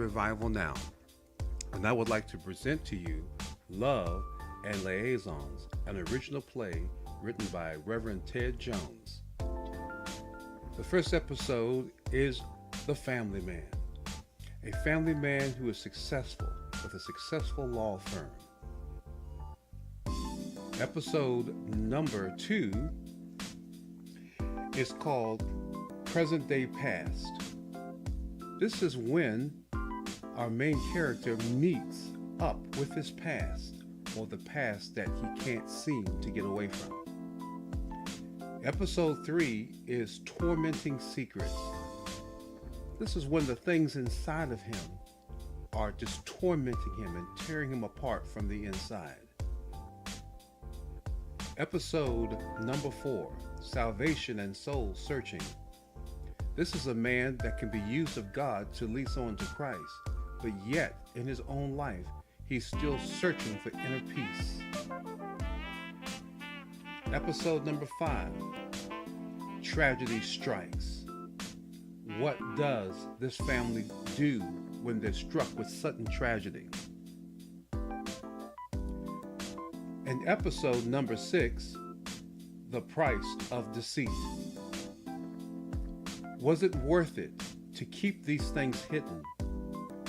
Revival Now. And I would like to present to you Love and Liaisons, an original play written by Reverend Ted Jones. The first episode is The Family Man, a family man who is successful with a successful law firm. Episode number 2 is called Present Day Past. This is when our main character meets up with his past, or the past that he can't seem to get away from. Episode 3 is Tormenting Secrets. This is when the things inside of him are just tormenting him and tearing him apart from the inside. Episode number 4, Salvation and Soul Searching. This is a man that can be used of God to lead someone to Christ, but yet in his own life, he's still searching for inner peace. Episode number 5, Tragedy Strikes. What does this family do when they're struck with sudden tragedy? And episode number 6, The Price of Deceit. Was it worth it to keep these things hidden?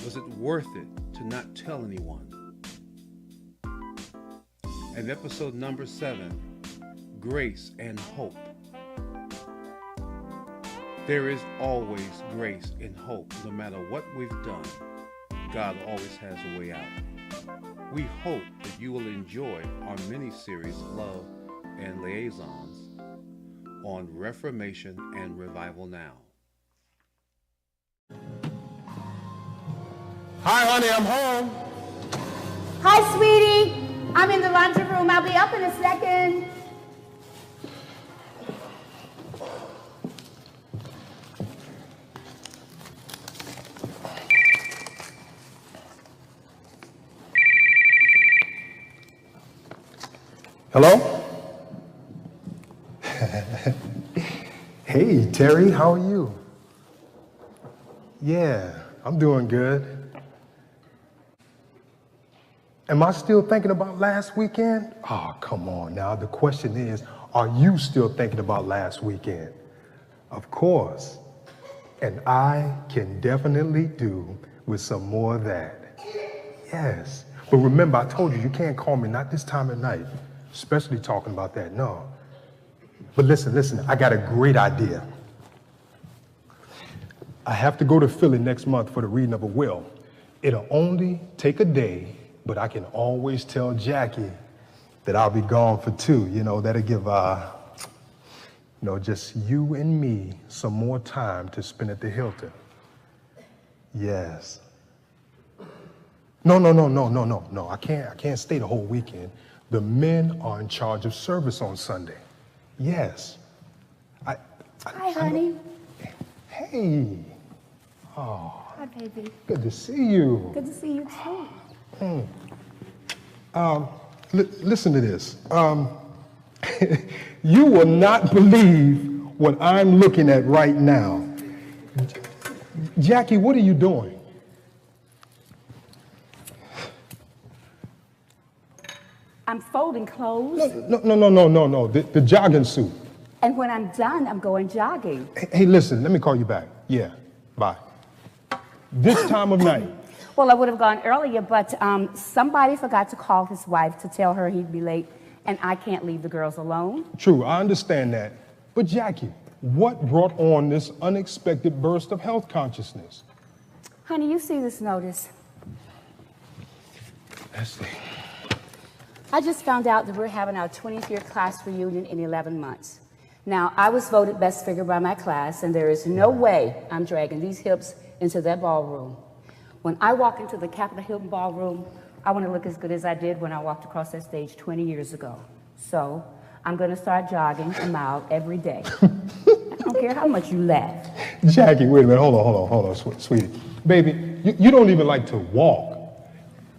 Was it worth it to not tell anyone? And episode number 7, Grace and Hope. There is always grace and hope. No matter what we've done, God always has a way out. We hope that you will enjoy our mini-series Love and Liaisons on Reformation and Revival Now. Hi, honey, I'm home. Hi, sweetie. I'm in the laundry room. I'll be up in a second. Hello? Hey, Terry, how are you? Yeah, I'm doing good. Am I still thinking about last weekend? Oh, come on now. The question is, are you still thinking about last weekend? Of course. And I can definitely do with some more of that. Yes. But remember, I told you can't call me, not this time of night, especially talking about that, no. But listen, I got a great idea. I have to go to Philly next month for the reading of a will. It'll only take a day, but I can always tell Jackie that I'll be gone for 2. That'll give, just you and me some more time to spend at the Hilton. Yes. No. I can't stay the whole weekend. The men are in charge of service on Sunday. Yes. Hi, honey. Hey. Oh. Hi, baby. Good to see you. Good to see you, too. Listen to this. You will not believe what I'm looking at right now. Jackie, what are you doing? I'm folding clothes. No. The jogging suit. And when I'm done, I'm going jogging. Hey, listen, let me call you back. Yeah, bye. This time of night. Well, I would have gone earlier, but somebody forgot to call his wife to tell her he'd be late, and I can't leave the girls alone. True, I understand that. But Jackie, what brought on this unexpected burst of health consciousness? Honey, you see this notice? Let's see. I just found out that we're having our 20th year class reunion in 11 months. Now, I was voted best figure by my class, and there is no way I'm dragging these hips into that ballroom. When I walk into the Capitol Hilton ballroom, I want to look as good as I did when I walked across that stage 20 years ago. So I'm going to start jogging a mile every day. I don't care how much you laugh. Jackie, wait a minute. Hold on, sweetie. Baby, you don't even like to walk.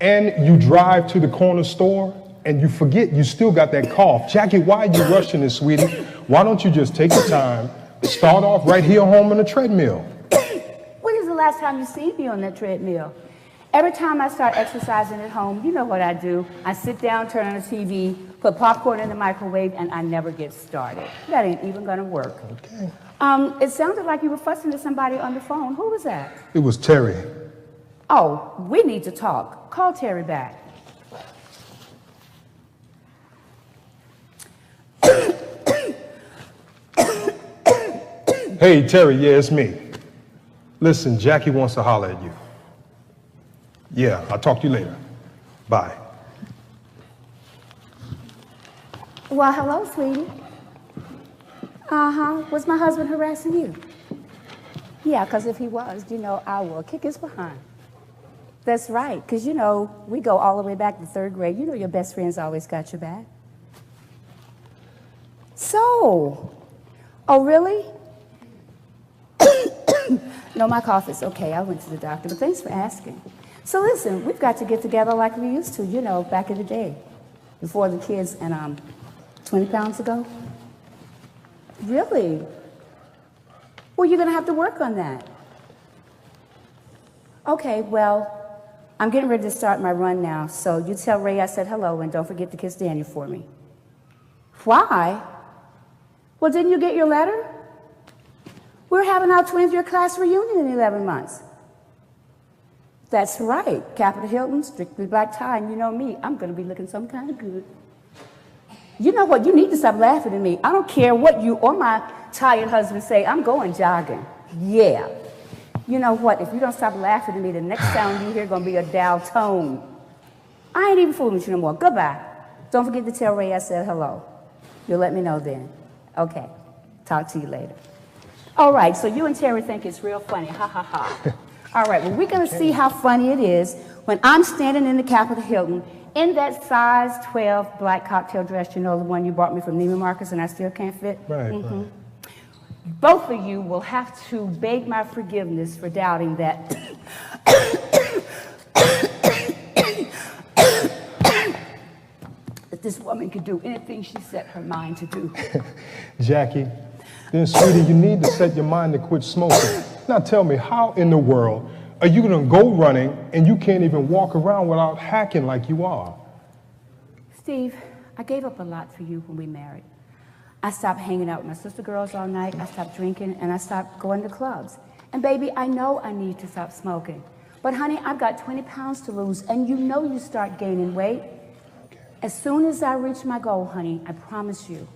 And you drive to the corner store and you forget you still got that cough. Jackie, why are you rushing this, sweetie? Why don't you just take your time, start off right here home on the treadmill? When is the last last time you seen me on that treadmill? Every time I start exercising at home, you know what I do. I sit down, turn on the TV, put popcorn in the microwave, and I never get started. That ain't even gonna work. Okay. It sounded like you were fussing at somebody on the phone. Who was that? It was Terry. Oh, we need to talk. Call Terry back. Hey, Terry, yeah, it's me. Listen, Jackie wants to holler at you. Yeah, I'll talk to you later. Bye. Well, hello, sweetie. Was my husband harassing you? Yeah, because if he was, you know, I will kick his behind. That's right, because, you know, we go all the way back to 3rd grade. You know your best friends always got your back. So, oh, really? No, my cough is okay. I went to the doctor, but thanks for asking. So listen, we've got to get together like we used to, you know, back in the day, before the kids and 20 pounds ago. Really? Well, you're going to have to work on that. Okay, well, I'm getting ready to start my run now, so you tell Ray I said hello, and don't forget to kiss Daniel for me. Why? Well, didn't you get your letter? We're having our 20th year class reunion in 11 months. That's right, Capitol Hilton, strictly black tie, and you know me, I'm going to be looking some kind of good. You know what, you need to stop laughing at me. I don't care what you or my tired husband say, I'm going jogging. Yeah. You know what, if you don't stop laughing at me, the next sound you hear going to be a Dow tone. I ain't even fooling with you no more. Goodbye. Don't forget to tell Ray I said hello. You'll let me know then. Okay. Talk to you later. All right, so you and Terry think it's real funny. Ha, ha, ha. All right, well, we're going to see how funny it is when I'm standing in the Capitol Hilton in that size 12 black cocktail dress, you know, the one you bought me from Neiman Marcus and I still can't fit. Right, right. Both of you will have to beg my forgiveness for doubting that that this woman could do anything she set her mind to do. Jackie, then, sweetie, you need to set your mind to quit smoking. Now tell me, how in the world are you going to go running and you can't even walk around without hacking like you are? Steve, I gave up a lot for you when we married. I stopped hanging out with my sister girls all night, I stopped drinking, and I stopped going to clubs. And baby, I know I need to stop smoking. But honey, I've got 20 pounds to lose, and you know you start gaining weight. Okay. As soon as I reach my goal, honey, I promise you.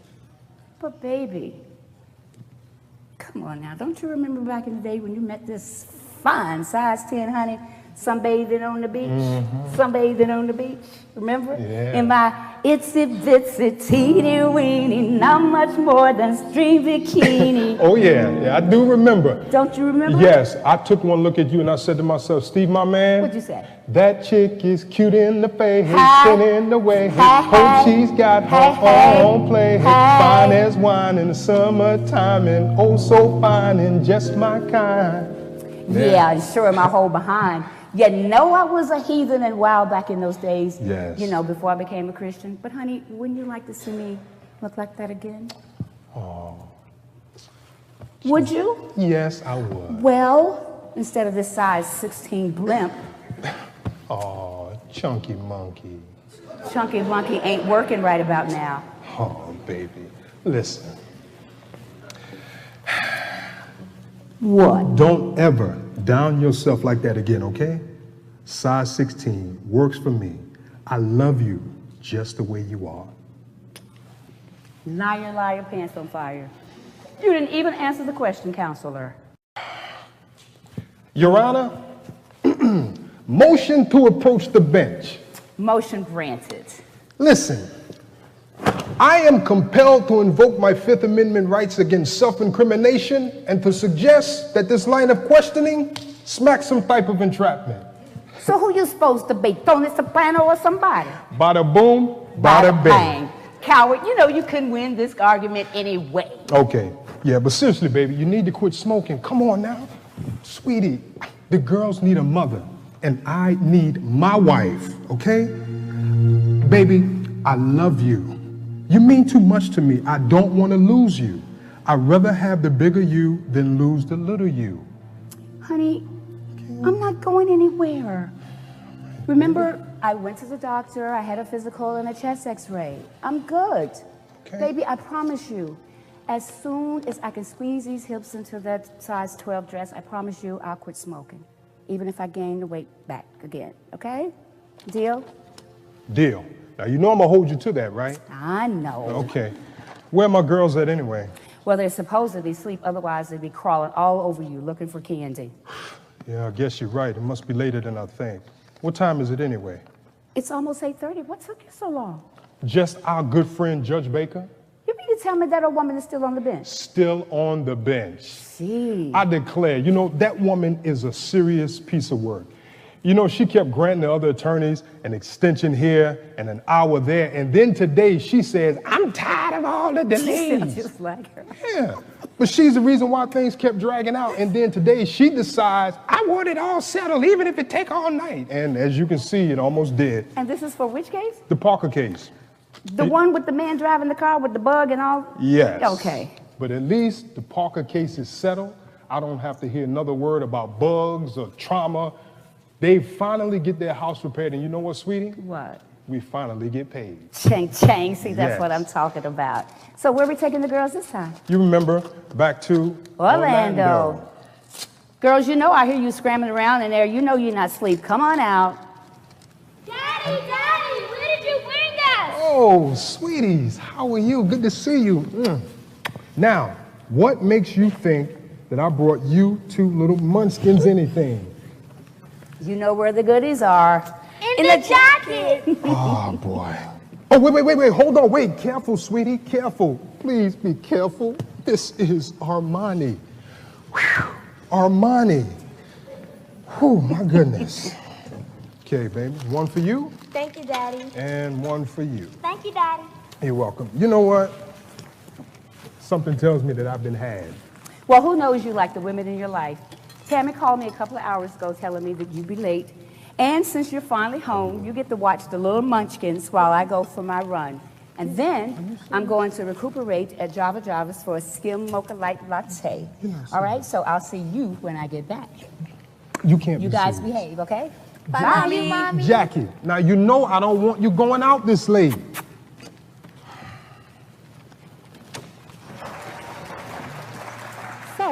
But baby, come on now, don't you remember back in the day when you met this fine size 10, honey, sunbathing on the beach, sunbathing on the beach, remember? Yeah. In my itsy bitsy teeny weeny, not much more than string bikini. Oh yeah, I do remember. Don't you remember? Yes, I took one look at you and I said to myself, Steve, my man. What'd you say? That chick is cute in the face, Hey. thin in the way. Hey, Hope hey. she's got her Hey, own play. hey. Fine as wine in the summertime and oh so fine and just my kind. Yeah, and sure, my whole behind. You know I was a heathen and wild back in those days. Yes. You know, before I became a Christian. But honey, wouldn't you like to see me look like that again? Oh, Would you? yes, I would. Well, instead of this size 16 blimp, Oh, chunky monkey. Chunky Monkey ain't working right about now. Oh, baby. Listen, What? don't ever down yourself like that again, okay? Size 16 works for me. I love you just the way you are. Liar, liar, pants on fire. You didn't even answer the question, counselor. Your Honor, motion to approach the bench. Motion granted. Listen, I am compelled to invoke my Fifth Amendment rights against self-incrimination and to suggest that this line of questioning smacks some type of entrapment. So who you supposed to be, Tony Soprano or somebody? Bada boom, bada bang. Coward, you know you couldn't win this argument anyway. Okay, yeah, but seriously, baby, you need to quit smoking. Come on now. Sweetie, the girls need a mother, and I need my wife, okay? Baby, I love you. You mean too much to me. I don't want to lose you. I'd rather have the bigger you than lose the little you. Honey, I'm not going anywhere. Remember, I went to the doctor, I had a physical and a chest x-ray. I'm good. Okay. Baby, I promise you, as soon as I can squeeze these hips into that size 12 dress, I promise you I'll quit smoking, even if I gain the weight back again, okay? Deal? Deal. Now, you know I'm gonna hold you to that, right? I know. Okay. Where are my girls at anyway? Well, they're supposedly asleep, otherwise they'd be crawling all over you looking for candy. Yeah, I guess you're right. It must be later than I think. What time is it anyway? It's almost 8:30. What took you so long? Just our good friend, Judge Baker, You mean to tell me that old woman is still on the bench? still on the bench. See. I declare, you know, that woman is a serious piece of work. You know, she kept granting the other attorneys an extension here and an hour there, and then today she says, I'm tired of all the She delays. sounds just like her. Yeah, but she's the reason why things kept dragging out, and then today she decides, I want it all settled, even if it take all night. And as you can see, it almost did. And this is for which case? The Parker case. The one with the man driving the car with the bug and all? Yes. Okay. But at least the Parker case is settled. I don't have to hear another word about bugs or trauma. They finally get their house repaired, and you know what, sweetie? What? We finally get paid. Chang chang. See, that's Yes. what I'm talking about. So where are we taking the girls this time? You remember back to Orlando. Girls, you know I hear you scrambling around in there. You know you're not asleep. Come on out. Daddy, Daddy, where did you bring us? Oh, sweeties, how are you? Good to see you. Now, what makes you think that I brought you two little munchkins anything? You know where the goodies are. In the jacket. Oh, boy. Oh, wait. Hold on. Wait. Careful, sweetie. Careful. Please be careful. This is Armani. Whew. Armani. Oh, my goodness. Okay, baby. One for you Thank you, Daddy. and one for you. Thank you, Daddy. You're welcome. You know what? Something tells me that I've been had. Well, who knows you like the women in your life? Tammy called me a couple of hours ago telling me that you'd be late. And since you're finally home, you get to watch the little munchkins while I go for my run. And then I'm going to recuperate at Java Java's for a skim mocha light latte. All right, so I'll see you when I get back. You can't You be guys serious. behave, okay? Bye, Mommy. Mommy. Jackie, now you know I don't want you going out this late. So,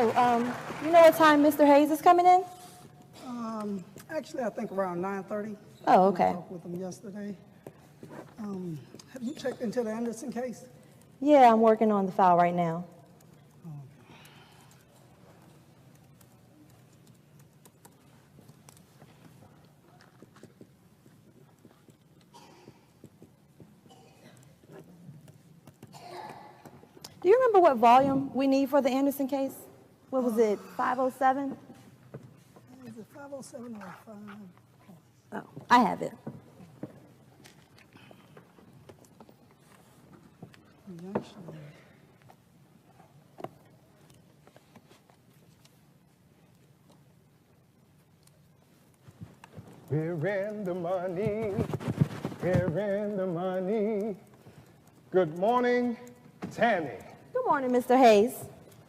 you know what time Mr. Hayes is coming in? Actually, I think around 9:30. Oh, okay. I talked with him yesterday. Have you checked into the Anderson case? Yeah, I'm working on the file right now. Do you remember what volume we need for the Anderson case? What was it, 507? Is it 507 or 5? Oh, I have it. Actually, We're in the money. We're in the money. Good morning, Tammy. Good morning, Mr. Hayes.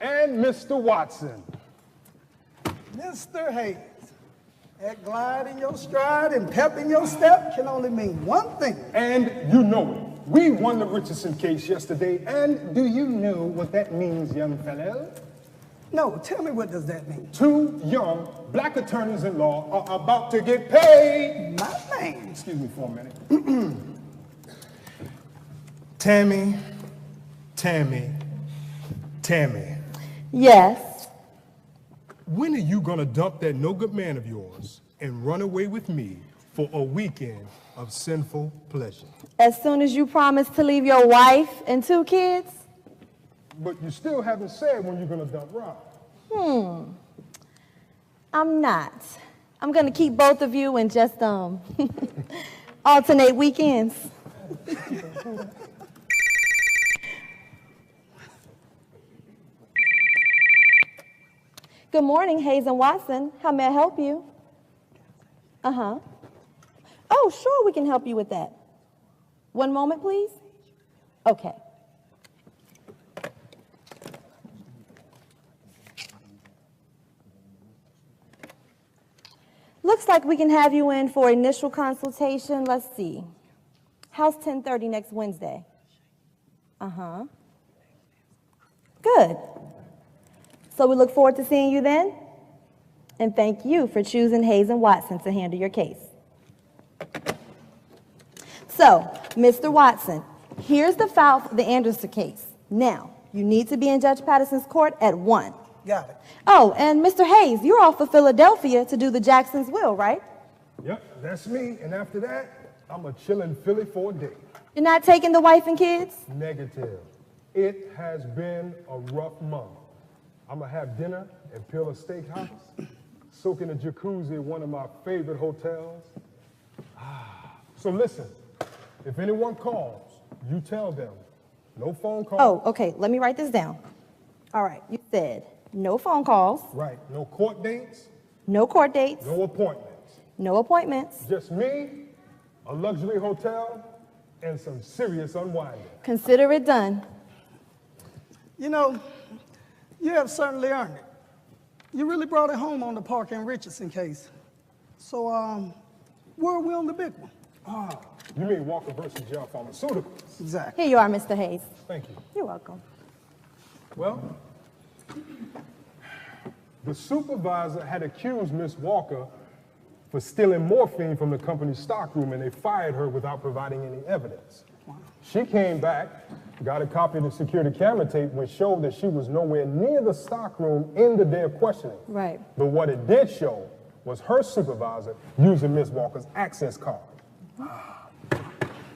And Mr. Watson. Mr. Hayes, that glide in your stride and pep in your step can only mean one thing. And you know it. We won the Richardson case yesterday, and do you know what that means, young fellow? No, tell me, what does that mean? 2 young black attorneys-in-law are about to get paid. My man. Excuse me for a minute. Tammy. Yes. When are you gonna dump that no-good man of yours and run away with me for a weekend of sinful pleasure? As soon as you promise to leave your wife and 2 kids? But you still haven't said when you're gonna dump Rob. I'm not. I'm gonna keep both of you and just alternate weekends. Good morning, Hayes and Watson. How may I help you? Uh-huh. Oh, sure, we can help you with that. One moment, please. Okay. looks like we can have you in for initial consultation. Let's see. How's 10:30 next Wednesday? Uh-huh. Good. So we look forward to seeing you then. And thank you for choosing Hayes and Watson to handle your case. So, Mr. Watson, here's the file for the Anderson case. Now, you need to be in Judge Patterson's court at 1. Got it. Oh, and Mr. Hayes, you're off for Philadelphia to do the Jackson's will, right? Yep, that's me. And after that, I'm a chill in Philly for a day. You're not taking the wife and kids? Negative. It has been a rough month. I'm gonna have dinner at Pillar Steakhouse, soak in a jacuzzi at one of my favorite hotels. So listen, if anyone calls, you tell them, no phone calls. Oh, okay, let me write this down. All right, you said no phone calls, Right, no court dates, no court dates, no appointments. no appointments. Just me, a luxury hotel, and some serious unwinding. Consider it done. You know, you have certainly earned it. You really brought it home on the Parker and Richardson case. So, where are we on the big one? You mean Walker versus Gel Pharmaceuticals? Exactly. Here you are, Mr. Hayes. Thank you. You're welcome. Well, the supervisor had accused Miss Walker for stealing morphine from the company's stockroom, and they fired her without providing any evidence. She came back, got a copy of the security camera tape, which showed that she was nowhere near the stockroom in the day of questioning. Right. But what it did show was her supervisor using Miss Walker's access card.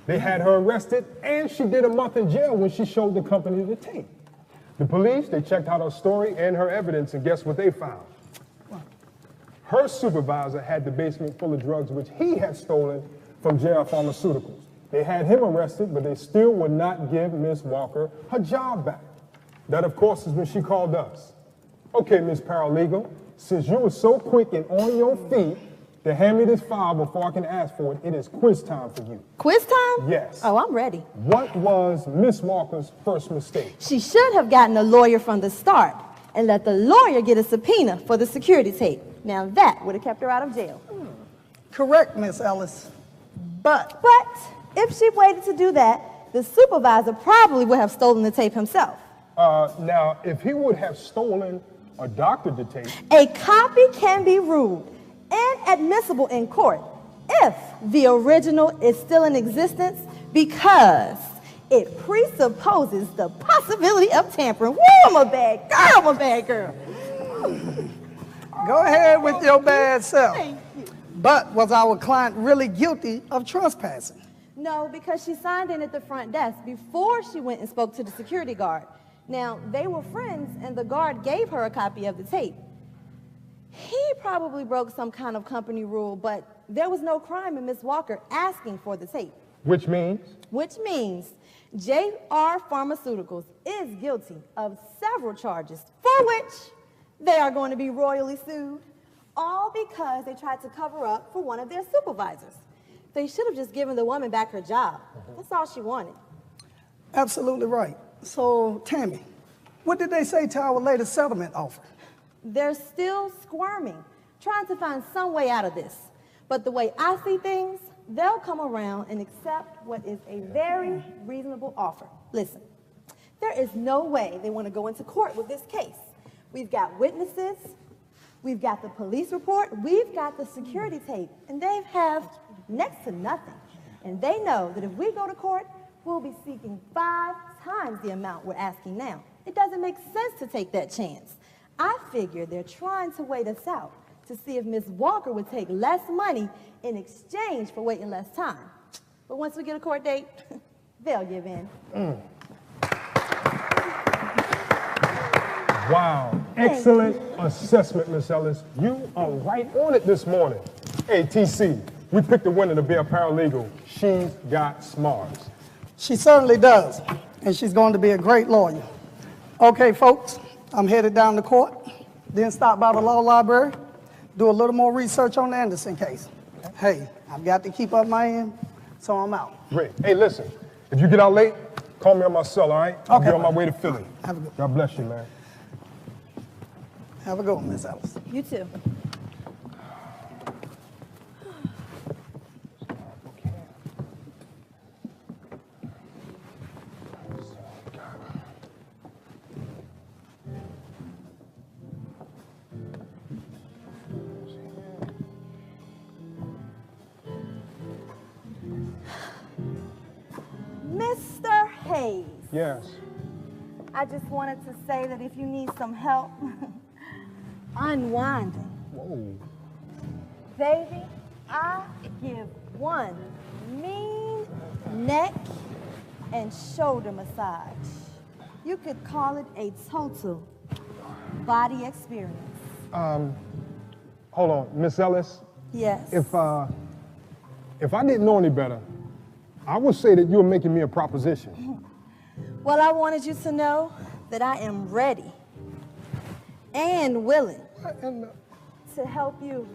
They had her arrested, and she did a month in jail when she showed the company the tape. The police, they checked out her story and her evidence, and guess what they found? Her supervisor had the basement full of drugs which he had stolen from JR Pharmaceuticals. They had him arrested, but they still would not give Miss Walker her job back. That, of course, is when she called us. Okay, Miss Paralegal, since you were so quick and on your feet to hand me this file before I can ask for it, it is quiz time for you. Quiz time? Yes. Oh, I'm ready. What was Miss Walker's first mistake? She should have gotten a lawyer from the start and let the lawyer get a subpoena for the security tape. Now that would have kept her out of jail. Correct, Miss Ellis. But But if she waited to do that, the supervisor probably would have stolen the tape himself. Now, if he would have stolen or doctored the tape, A copy can be ruled inadmissible in court if the original is still in existence because it presupposes the possibility of tampering. Woo, I'm a bad girl, I'm a bad girl. go ahead with your bad self. Thank you. But was our client really guilty of trespassing? No, because she signed in at the front desk before she went and spoke to the security guard. Now, they were friends, and the guard gave her a copy of the tape. He probably broke some kind of company rule, but there was no crime in Miss Walker asking for the tape. which means Which means JR Pharmaceuticals is guilty of several charges for which they are going to be royally sued, all because they tried to cover up for one of their supervisors. They should have just given the woman back her job. That's all she wanted. Absolutely right. So, Tammy, what did they say to our latest settlement offer? They're still squirming, trying to find some way out of this. But the way I see things, they'll come around and accept what is a very reasonable offer. Listen, there is no way they want to go into court with this case. We've got witnesses, we've got the police report, we've got the security tape, and they have next to nothing. And they know that if we go to court, we'll be seeking 5 times the amount we're asking now. It doesn't make sense to take that chance. I figure they're trying to wait us out to see if Miss Walker would take less money in exchange for waiting less time. But once we get a court date, they'll give in. wow, excellent assessment, Miss Ellis. You are right on it this morning. Hey, TC, we picked the winner to be a paralegal. She's got smarts. She certainly does, and she's going to be a great lawyer. Okay, folks, I'm headed down to court, then stop by the law library, do a little more research on the Anderson case. Hey, I've got to keep up my end, so I'm out. Great. Hey, listen, if you get out late, call me on my cell, all right? I'll be Okay. on my way to Philly. Have a good- God bless you, man. Have a good one, Miss Ellis. You too. Hayes, Yes. I just wanted to say that if you need some help unwinding, Whoa. baby, I give one mean neck and shoulder massage. You could call it a total body experience. Hold on, Miss Ellis. Yes. If I didn't know any better, I would say that you're making me a proposition. Well, I wanted you to know that I am ready and willing to help you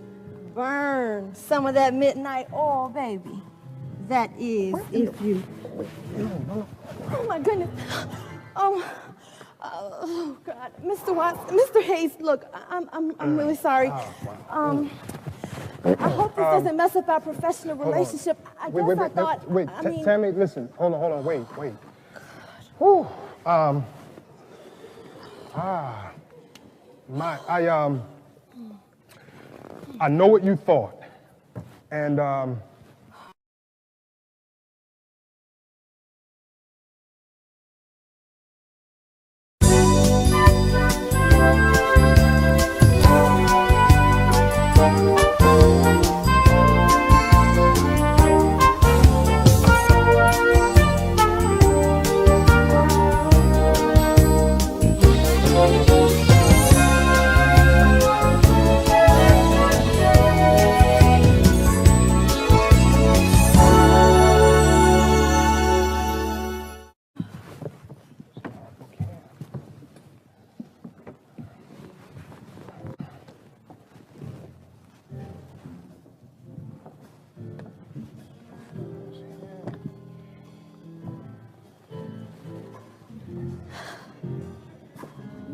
burn some of that midnight oil, baby. That is, if you... Oh, my goodness. Oh, God. Mr. Watson, Mr. Hayes, look, I'm really sorry. I hope this doesn't mess up our professional relationship. I thought... Wait, I mean, Tammy, listen. Hold on, wait. Whew. I know what you thought, and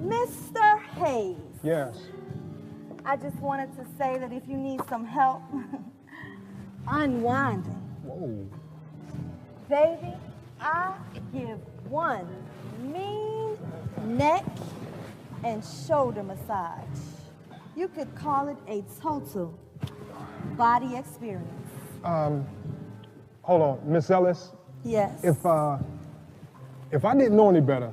Mr. Hayes, yes. I just wanted to say that if you need some help unwinding, Whoa. baby, I give one mean neck and shoulder massage. You could call it a total body experience. Hold on, Miss Ellis. Yes. If I didn't know any better,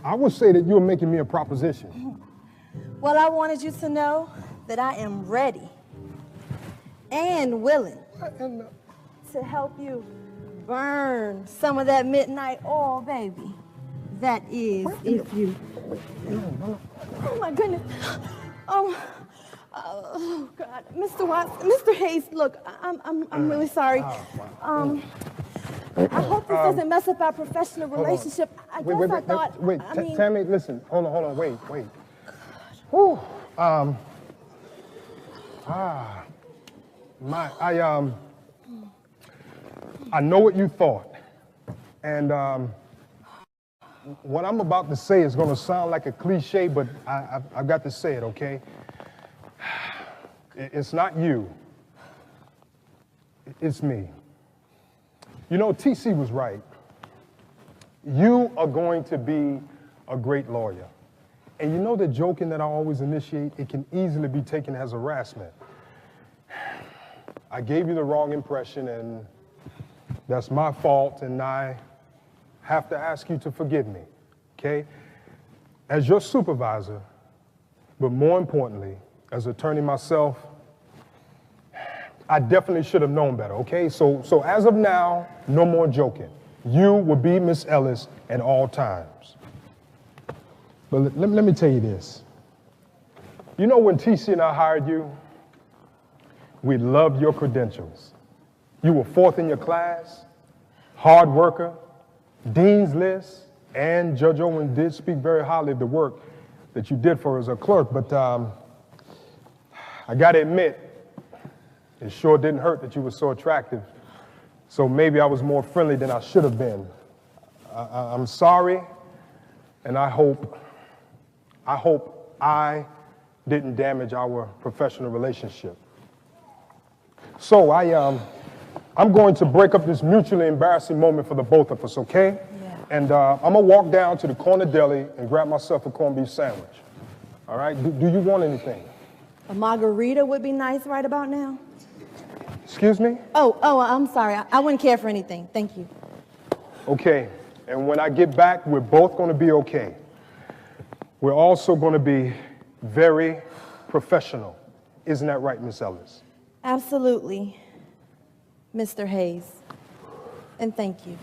I would say that you're making me a proposition. Well, I wanted you to know that I am ready and willing to help you burn some of that midnight oil, baby. That is, if you... Oh, my goodness. Oh, God. Mr. Watson, Mr. Hayes, look, I'm really sorry. I hope this doesn't mess up our professional relationship. I thought... Wait, I mean, Tammy, listen. Hold on, wait. Whew. I know what you thought, and what I'm about to say is going to sound like a cliche, but I've got to say it, okay? It's not you. It's me. You know, TC was right. You are going to be a great lawyer. And you know the joking that I always initiate, it can easily be taken as harassment. I gave you the wrong impression, and that's my fault, and I have to ask you to forgive me, okay? As your supervisor, but more importantly, as attorney myself, I definitely should have known better, okay? So as of now, no more joking. You will be Miss Ellis at all times. But let me tell you this. You know when TC and I hired you, we loved your credentials. You were fourth in your class, hard worker, dean's list, and Judge Owen did speak very highly of the work that you did for her as a clerk, but I gotta admit, it sure didn't hurt that you were so attractive. So maybe I was more friendly than I should have been. I'm sorry, and I hope I didn't damage our professional relationship. So I'm going to break up this mutually embarrassing moment for the both of us, okay? Yeah. And I'm gonna walk down to the corner deli and grab myself a corned beef sandwich. All right, do you want anything? a margarita would be nice right about now. Excuse me? Oh, I'm sorry. I wouldn't care for anything. Thank you. Okay, And when I get back, we're both going to be okay. We're also going to be very professional. Isn't that right, Miss Ellis? Absolutely, Mr. Hayes. And thank you.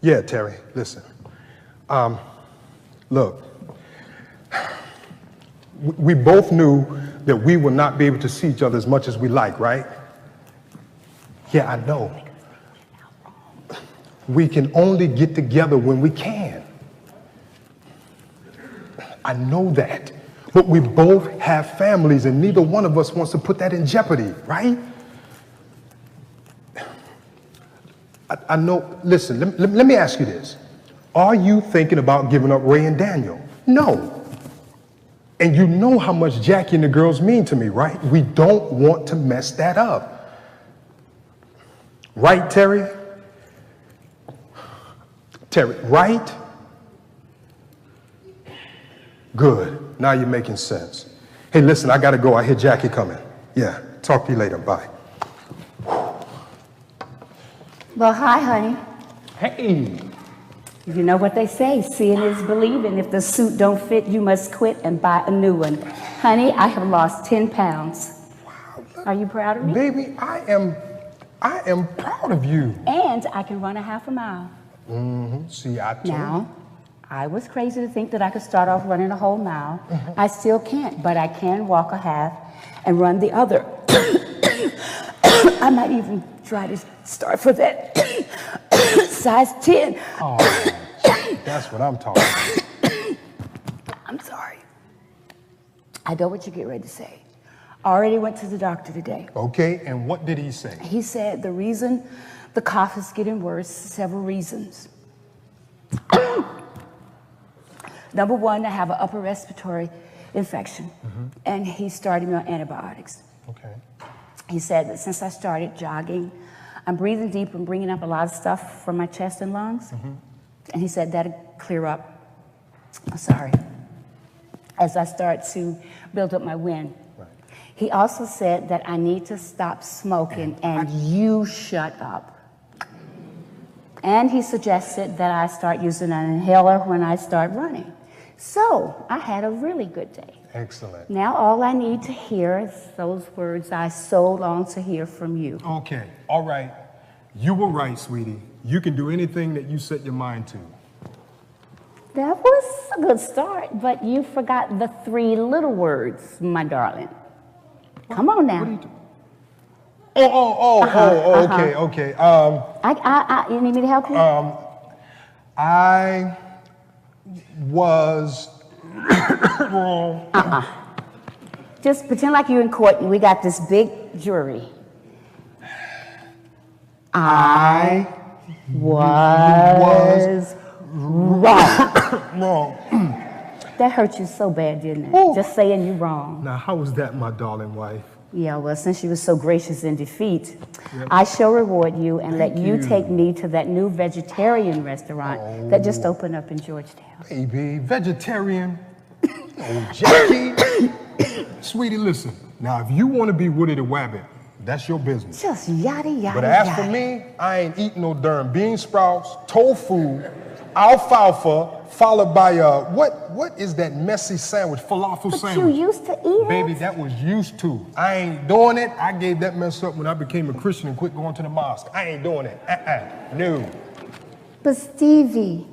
Yeah, Terry, listen. Look, we both knew that we would not be able to see each other as much as we like, right? Yeah, I know. We can only get together when we can. I know that. But we both have families and neither one of us wants to put that in jeopardy, right? I know, listen, let me ask you this. Are you thinking about giving up Ray and Daniel? No. And you know how much Jackie and the girls mean to me, right? We don't want to mess that up. Right, Terry? Terry, right? Good. Now you're making sense. Hey, listen, I gotta go. I hear Jackie coming. Yeah, talk to you later. Bye. Well, hi, honey. Hey. You know what they say, seeing is believing. If the suit don't fit, you must quit and buy a new one. Honey, I have lost 10 pounds. Wow. Are you proud of me? Baby, I am proud of you. And I can run a half a mile. See, I told you. Now, I was crazy to think that I could start off running a whole mile. I still can't, but I can walk a half and run the other. I might even try to start for that size 10. Oh, that's what I'm talking about. I'm sorry. I know what you get ready to say. I already went to the doctor today. Okay, and what did he say? He said the reason the cough is getting worse, several reasons. Number one, I have an upper respiratory infection, and he started me on antibiotics. Okay. He said that since I started jogging, I'm breathing deep and bringing up a lot of stuff from my chest and lungs. And he said that'd clear up, as I start to build up my wind. Right. He also said that I need to stop smoking and you shut up. And he suggested that I start using an inhaler when I start running. So I had a really good day. Excellent. Now all I need to hear is those words I so long to hear from you. Okay, all right. You were right, sweetie. You can do anything that you set your mind to. That was a good start, but you forgot the 3 little words, my darling. Come on now. What are you doing? Okay. You need me to help you? I was wrong. Just pretend like you're in court and we got this big jury. I was wrong. That hurt you so bad, didn't it? Ooh. Just saying you wrong. Now, how was that, my darling wife? Yeah, well, since you were so gracious in defeat, I shall reward you and let you take me to that new vegetarian restaurant that just opened up in Georgetown. Baby, vegetarian. Oh, Jackie. Sweetie, listen. Now, if you want to be Woody the Wabbit, that's your business. Just yada, yada, But as yada. for me, I ain't eating no darn bean sprouts, tofu, alfalfa, followed by what is that messy sandwich, falafel But sandwich? you used to eat Baby, it. that was used to. I ain't doing it. I gave that mess up when I became a Christian and quit going to the mosque. I ain't doing it. No. But Stevie,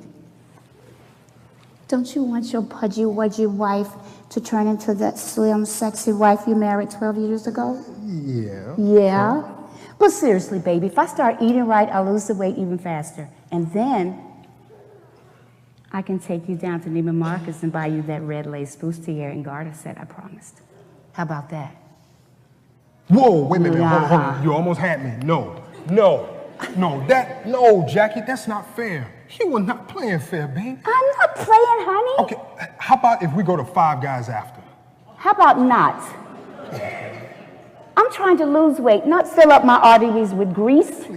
don't you want your pudgy, wudgy wife to turn into that slim, sexy wife you married 12 years ago? Yeah. Yeah? But seriously, baby, if I start eating right, I'll lose the weight even faster. And then I can take you down to Neiman Marcus and buy you that red lace bustier and garter set I promised. How about that? Whoa, wait a minute. Hold on. You almost had me. No, Jackie, that's not fair. You were not playing fair, babe. I'm not playing, honey. Okay, how about if we go to Five Guys after? How about not? I'm trying to lose weight, not fill up my arteries with grease.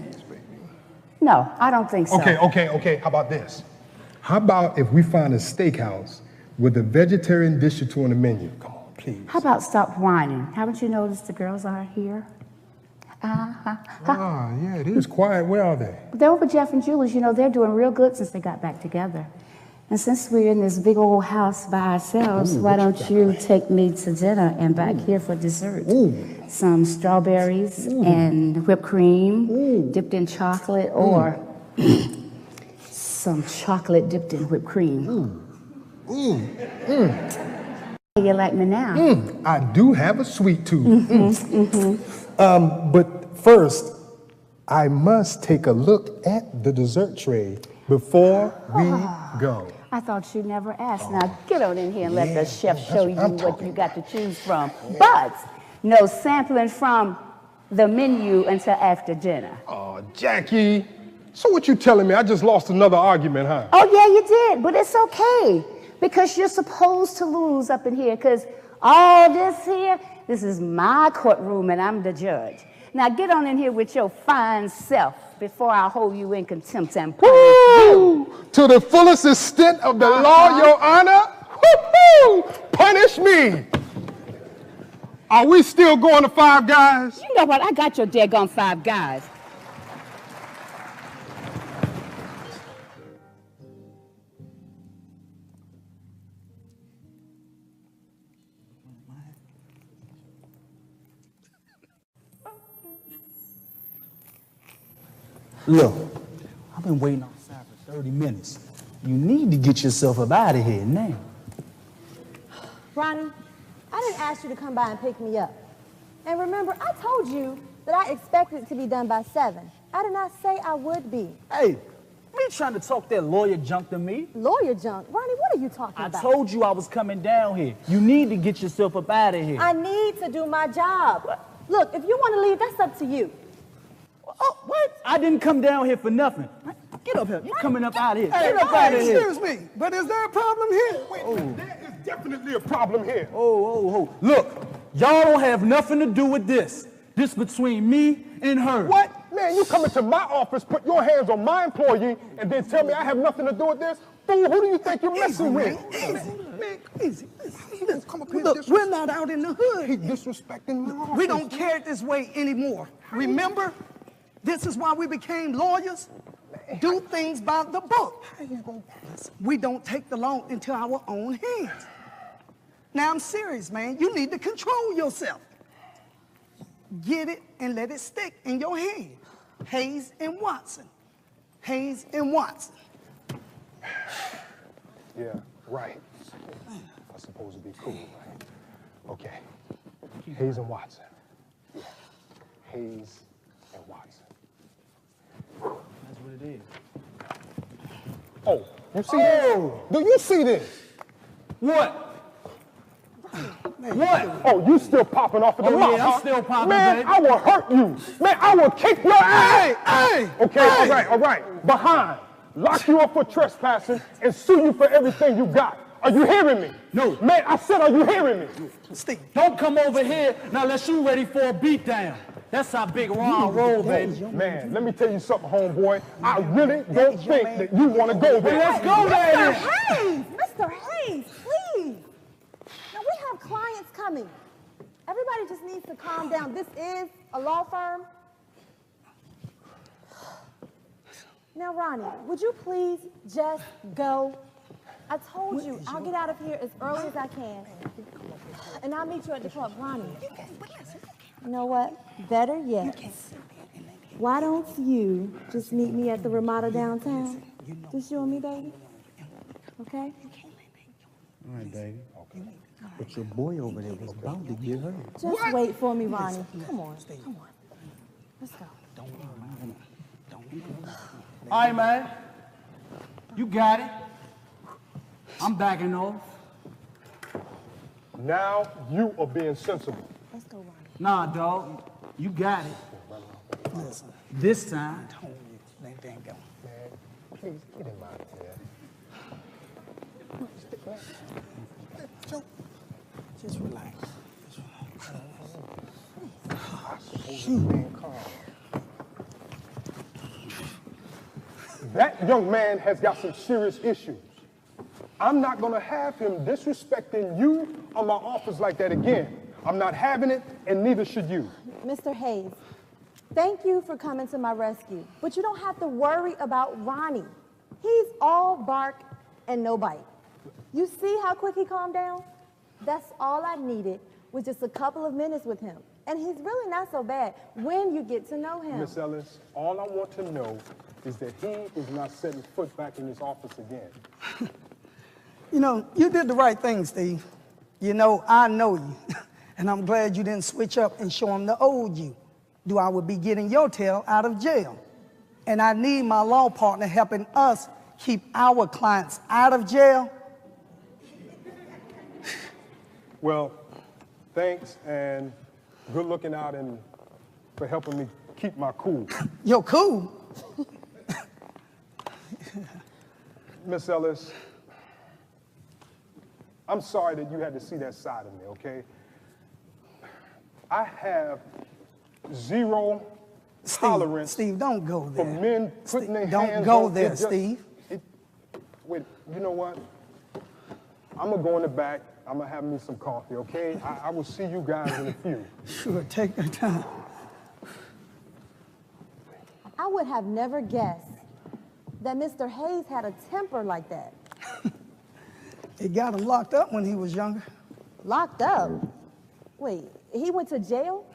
No, I don't think so. Okay. How about this? How about if we find a steakhouse with a vegetarian dish or two on the menu? Come on, please. How about stop whining? Haven't you noticed the girls are here? Yeah, it is quiet. Where are they? They're over Jeff and Julie's. You know, they're doing real good since they got back together. And since we're in this big old house by ourselves, why don't you take me to dinner and back here for dessert? Some strawberries and whipped cream dipped in chocolate, or some chocolate dipped in whipped cream. You like me now? I do have a sweet tooth. But first, I must take a look at the dessert tray before we go. I thought you never asked. Now get on in here and let the chef show you what you got to choose from. But no sampling from the menu until after dinner. Oh, Jackie. So what you telling me? I just lost another argument, huh? Oh, yeah, you did, but it's okay, because you're supposed to lose up in here, because all this here, this is my courtroom, and I'm the judge. Now get on in here with your fine self before I hold you in contempt and punish you. To the fullest extent of the law, Your Honor, punish me. Are we still going to Five Guys? You know what? I got your daggone Five Guys. Look, I've been waiting outside for 30 minutes. You need to get yourself up out of here now. Ronnie, I didn't ask you to come by and pick me up. And remember, I told you that I expected it to be done by 7. I did not say I would be. Hey, me trying to talk that lawyer junk to me. Lawyer junk? Ronnie, what are you talking I about? told you I was coming down here. You need to get yourself up out of here. I need to do my job. Look, if you want to leave, that's up to you. Oh, what? I didn't come down here for nothing. Get up here. You coming up out of here. Hey, Get up out of here. excuse me, but is there a problem here? Wait, there is definitely a problem here. Oh. Look, y'all don't have nothing to do with this. This between me and her. What? Man, you come into my office, put your hands on my employee, and then tell me I have nothing to do with this? Fool, who do you think you're messing with? Easy. Look, we're not out in the hood. He's disrespecting my office. We don't care it this way anymore. Remember? This is why we became lawyers. Do things by the book. We don't take the law into our own hands. Now, I'm serious, man. You need to control yourself. Get it and let it stick in your hand. Hayes and Watson. Hayes and Watson. Yeah, right. I'm supposed to be cool, right? Okay. Hayes and Watson. Yeah. Hayes and Watson. That's what it is. Oh, you see this? Do you see this? What? What? Oh, you still popping off at the mouth, yeah, I'm huh? still popping, Man, baby. I will hurt you. Man, I will kick your ass. Hey! Okay, all right. Behind. Lock you up for trespassing and sue you for everything you got. Are you hearing me? No. Man, I said, are you hearing me? Steve. Don't come over here now unless you ready for a beatdown. That's how big Ron roll, baby. Man, let me tell you something, homeboy. I really don't think that you want to go there. Let's go there. Mr. Hayes, please. Now, we have clients coming. Everybody just needs to calm down. This is a law firm. Now, Ronnie, would you please just go? I told you, I'll get out of here as early as I can. And I'll meet you at the club. Ronnie, you know what? Better yet, why don't you just meet me at the Ramada downtown? Just you and me, baby? Okay? All right, baby. But your boy over there was about to get hurt. Just wait for me, Ronnie. Come on. Let's go. All right, man. You got it. I'm backing off. Now you are being sensible. Let's go, Ronnie. Nah, dog. You got it. Listen, This time. let that go. Man, please get him out of here. Just relax. Being calm. That young man has got some serious issues. I'm not gonna have him disrespecting you or my office like that again. I'm not having it, and neither should you. Mr. Hayes, thank you for coming to my rescue, but you don't have to worry about Ronnie. He's all bark and no bite. You see how quick he calmed down? That's all I needed was just a couple of minutes with him. And he's really not so bad when you get to know him. Miss Ellis, all I want to know is that he is not setting foot back in his office again. You know, you did the right thing, Steve. You know, I know you. And I'm glad you didn't switch up and show him the old you. I would be getting your tail out of jail. And I need my law partner helping us keep our clients out of jail. Well, thanks, and good looking out and for helping me keep my cool. You're cool. Miss Ellis, I'm sorry that you had to see that side of me, okay? I have zero tolerance Steve, don't go for there. men putting their Don't hands go on there, it just- Steve. Wait, you know what? I'm gonna go in the back. I'm gonna have me some coffee, okay? I will see you guys in a few. Sure, take your time. I would have never guessed that Mr. Hayes had a temper like that. It got him locked up when he was younger. Locked up? Wait, he went to jail?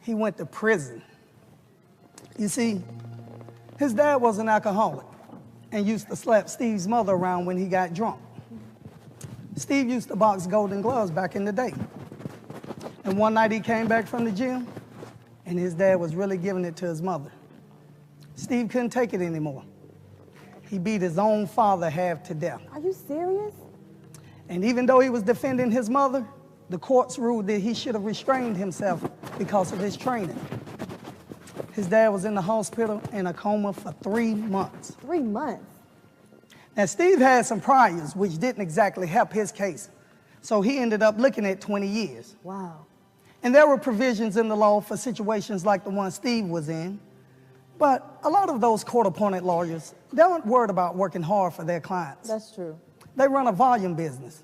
He went to prison. You see, his dad was an alcoholic and used to slap Steve's mother around when he got drunk. Steve used to box Golden Gloves back in the day. And one night he came back from the gym and his dad was really giving it to his mother. Steve couldn't take it anymore. He beat his own father half to death. Are you serious? And even though he was defending his mother, the courts ruled that he should have restrained himself because of his training. His dad was in the hospital in a coma for 3 months. 3 months? Now, Steve had some priors, which didn't exactly help his case. So he ended up looking at 20 years. Wow. And there were provisions in the law for situations like the one Steve was in. But a lot of those court-appointed lawyers, they weren't worried about working hard for their clients. That's true. They run a volume business.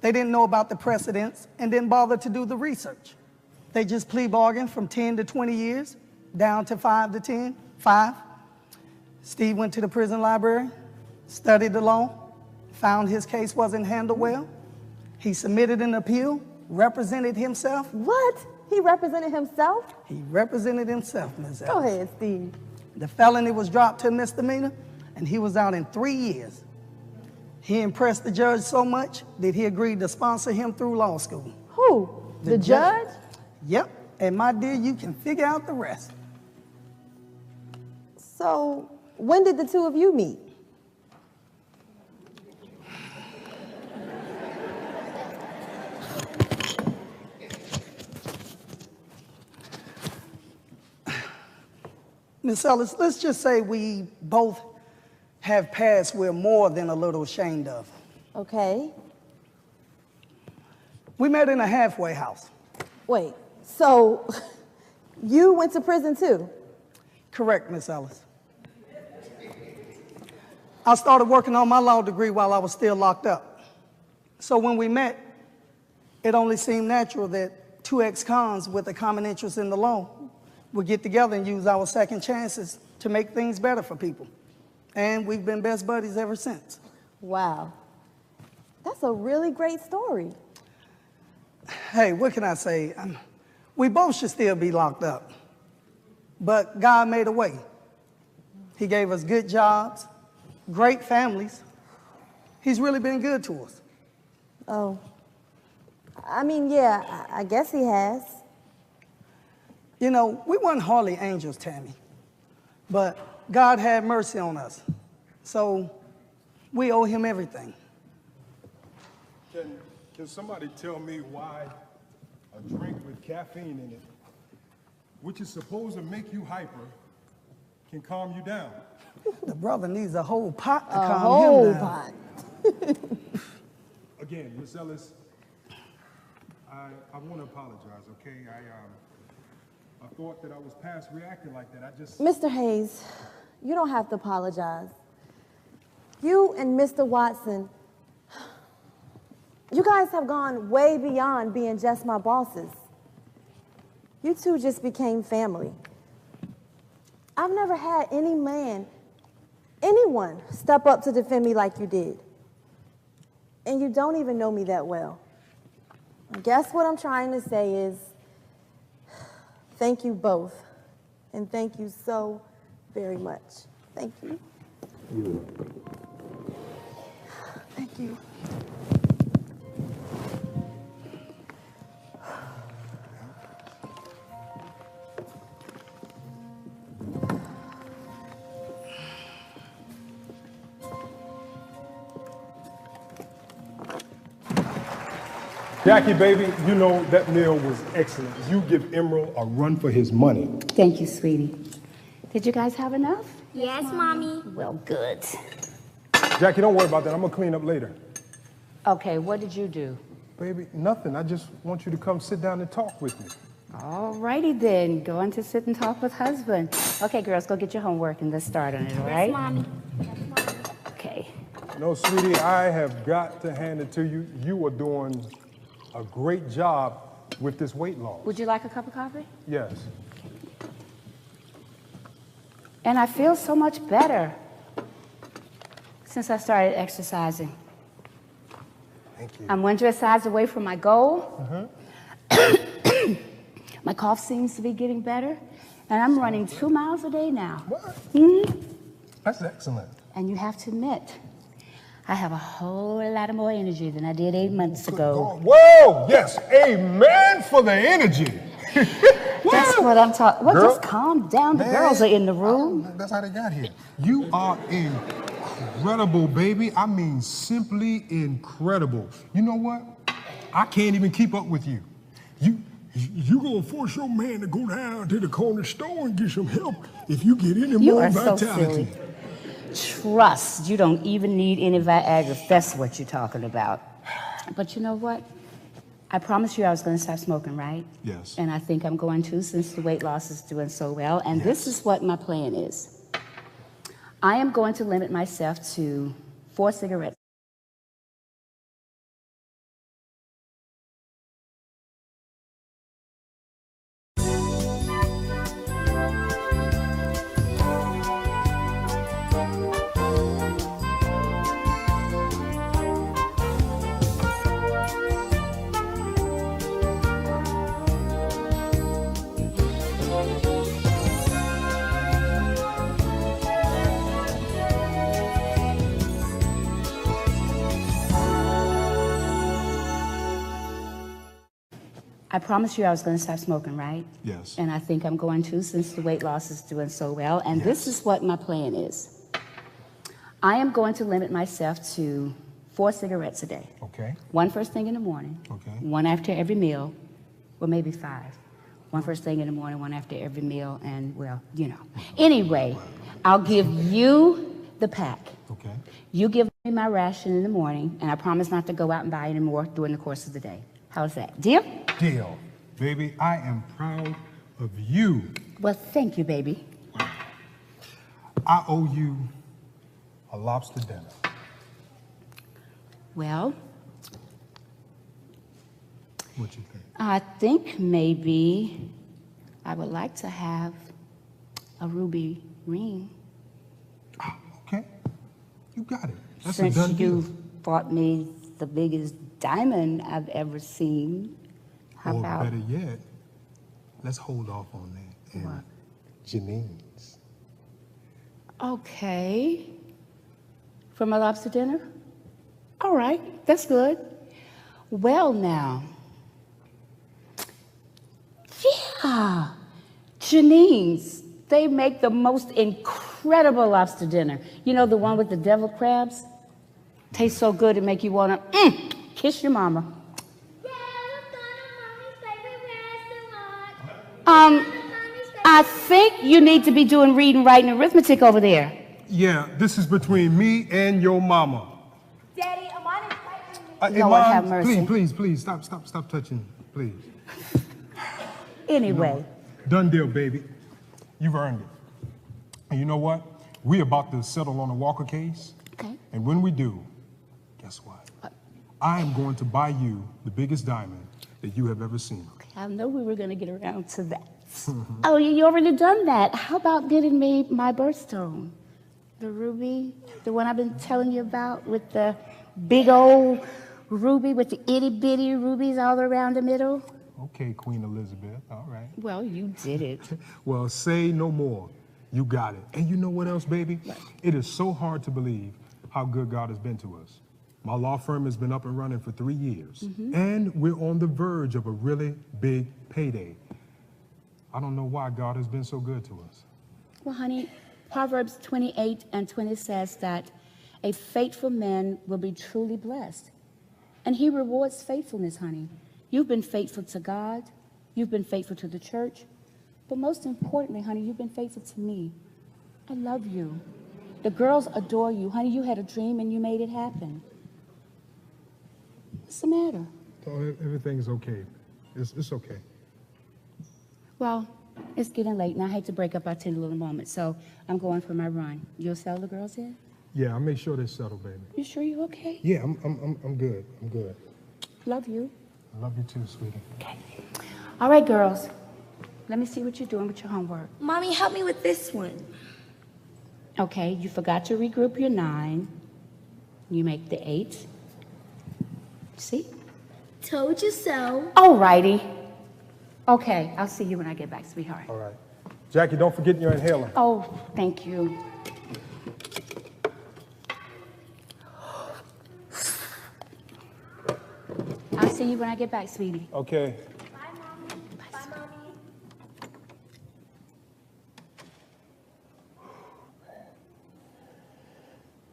They didn't know about the precedents and didn't bother to do the research. They just plea bargained from 10 to 20 years, down to 5 to 10, 5. Steve went to the prison library, studied the law, found his case wasn't handled well. He submitted an appeal, represented himself. What? He represented himself? He represented himself, Ms. Go Ellis. ahead, Steve. The felony was dropped to a misdemeanor, and he was out in 3 years. He impressed the judge so much that he agreed to sponsor him through law school. Who? The judge? Yep, and my dear, you can figure out the rest. So, when did the two of you meet? Miss Ellis, let's just say we both have pasts we're more than a little ashamed of. Okay. We met in a halfway house. Wait, so you went to prison too? Correct, Miss Ellis. I started working on my law degree while I was still locked up. So when we met, it only seemed natural that two ex-cons with a common interest in the law would get together and use our second chances to make things better for people. And we've been best buddies ever since. Wow. That's a really great story. Hey, what can I say? We both should still be locked up. But God made a way. He gave us good jobs, great families. He's really been good to us. Oh. I mean, yeah, I guess he has. You know, we weren't hardly angels, Tammy. But God had mercy on us. So we owe him everything. Can somebody tell me why a drink with caffeine in it, which is supposed to make you hyper, can calm you down? The brother needs a whole pot to A calm whole him down. pot. Again, Miss Ellis, I want to apologize, okay? I thought that I was past reacting like that. I just... Mr. Hayes, you don't have to apologize. You and Mr. Watson, you guys have gone way beyond being just my bosses. You two just became family. I've never had any man, anyone, step up to defend me like you did. And you don't even know me that well. I guess what I'm trying to say is, thank you both. And thank you so very much. Thank you. Thank you. Jackie, baby, you know that meal was excellent. You give Emerald a run for his money. Thank you, sweetie. Did you guys have enough? Yes, Mommy. Well, good. Jackie, don't worry about that. I'm gonna clean up later. Okay, what did you do? Baby, nothing. I just want you to come sit down and talk with me. All righty then. Go on to sit and talk with husband. Okay, girls, go get your homework and let's start on it, all right? Yes, Mommy. Okay. No, sweetie, I have got to hand it to you. You are doing a great job with this weight loss. Would you like a cup of coffee? Yes. And I feel so much better since I started exercising. Thank you. I'm 1 dress size away from my goal. My cough seems to be getting better. And I'm running 2 miles a day now. What? That's excellent. And you have to admit, I have a whole lot of more energy than I did 8 months ago. Whoa, yes, amen for the energy. That's what I'm talking. Well, Girl, just calm down. The man, girls are in the room. That's how they got here. You are incredible, baby. I mean, simply incredible. You know what? I can't even keep up with you. You gonna force your man to go down to the corner store and get some help if you get any You more are so vitality. silly. Trust, you don't even need any Viagra if that's what you're talking about. But you know what? I promised you I was going to stop smoking, right? Yes. And I think I'm going to since the weight loss is doing so well. And this is what my plan is. I am going to limit myself to 4 cigarettes. I promised you I was going to stop smoking, right? Yes. And I think I'm going to since the weight loss is doing so well. And this is what my plan is. I am going to limit myself to 4 cigarettes a day. Okay. 1 first thing in the morning. Okay. 1 after every meal, or maybe 5. 1 first thing in the morning, 1 after every meal, and well, you know. Anyway, I'll give you the pack. Okay. You give me my ration in the morning, and I promise not to go out and buy any more during the course of the day. How's that? Deal? Deal. Baby, I am proud of you. Well, thank you, baby. I owe you a lobster dinner. Well, What you think? I think maybe I would like to have a ruby ring. Oh, okay. You got it. That's Since a done deal. you've bought me the biggest diamond I've ever seen. How Or about better yet, let's hold off on that. And What? Janine's. Okay. For my lobster dinner? All right, that's good. Well, now. Yeah. Janine's. They make the most incredible lobster dinner. You know, the one with the deviled crabs? Tastes so good it make you want to kiss your mama. Yeah, let's go to Mommy's favorite restaurant. I think you need to be doing reading, writing, and arithmetic over there. Yeah, this is between me and your mama. Daddy, Amon is fighting me. Lord Iman, have mercy. Please, stop touching, please. Anyway, Done deal, baby. You've earned it. And you know what? We're about to settle on the Walker case. Okay. And when we do, guess what? I am going to buy you the biggest diamond that you have ever seen. Okay, I know we were going to get around to that. Oh, you already done that. How about getting me my birthstone? The ruby, the one I've been telling you about with the big old ruby with the itty bitty rubies all around the middle? Okay, Queen Elizabeth, all right. Well, you did it. Well, say no more. You got it. And you know what else, baby? It is so hard to believe how good God has been to us. My law firm has been up and running for 3 years, and we're on the verge of a really big payday. I don't know why God has been so good to us. Well, honey, Proverbs 28:20 says that a faithful man will be truly blessed. And he rewards faithfulness, honey. You've been faithful to God. You've been faithful to the church. But most importantly, honey, you've been faithful to me. I love you. The girls adore you. Honey, you had a dream and you made it happen. What's the matter? Oh, everything's okay. It's okay. Well, it's getting late, and I hate to break up our tender little moment, so I'm going for my run. You'll settle the girls in? Yeah, I'll make sure they're settled, baby. You sure you're okay? Yeah, I'm good. I'm good. Love you. I love you too, sweetie. Okay. All right, girls. Let me see what you're doing with your homework. Mommy, help me with this one. Okay, you forgot to regroup your 9. You make the 8. See? Told you so. All righty. Okay, I'll see you when I get back, sweetheart. All right. Jackie, don't forget your inhaler. Oh, thank you. I'll see you when I get back, sweetie. Okay. Bye, Mommy. Bye,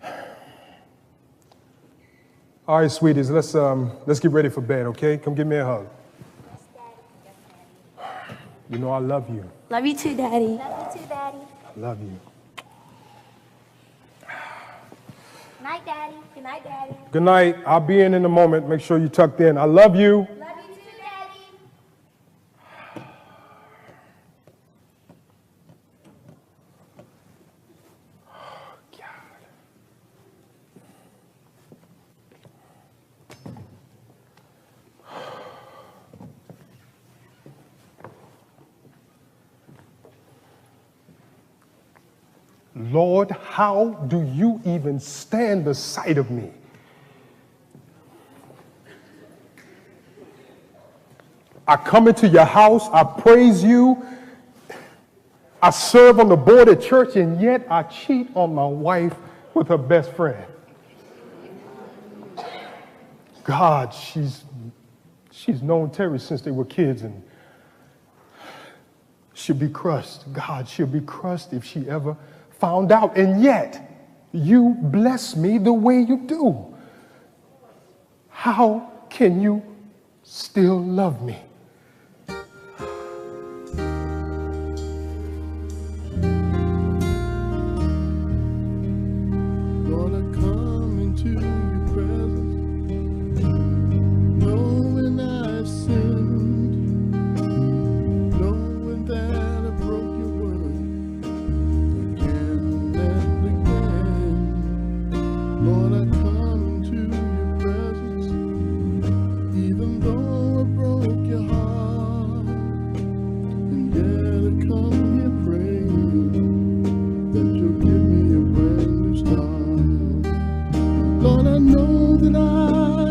Mommy. All right, sweeties, let's get ready for bed, okay? Come give me a hug. Yes, Daddy. You know I love you. Love you too, Daddy. Love you too, Daddy. I love you. Night, Daddy. Good night, Daddy. Good night. I'll be in a moment. Make sure you're tucked in. I love you. Love you too, Daddy. Lord, how do you even stand the sight of me? I come into your house, I praise you, I serve on the board at church, and yet I cheat on my wife with her best friend. God, she's known Terry since they were kids, and she'll be crushed. God, she'll be crushed if she ever found out, and yet you bless me the way you do. How can you still love me? Lord, I come into your presence, knowing I've sinned, knowing that I broke your word again and again. Lord, I come into your presence, even though I broke your heart, and yet I come here praying that you'll give me a brand new start. Lord, I know that I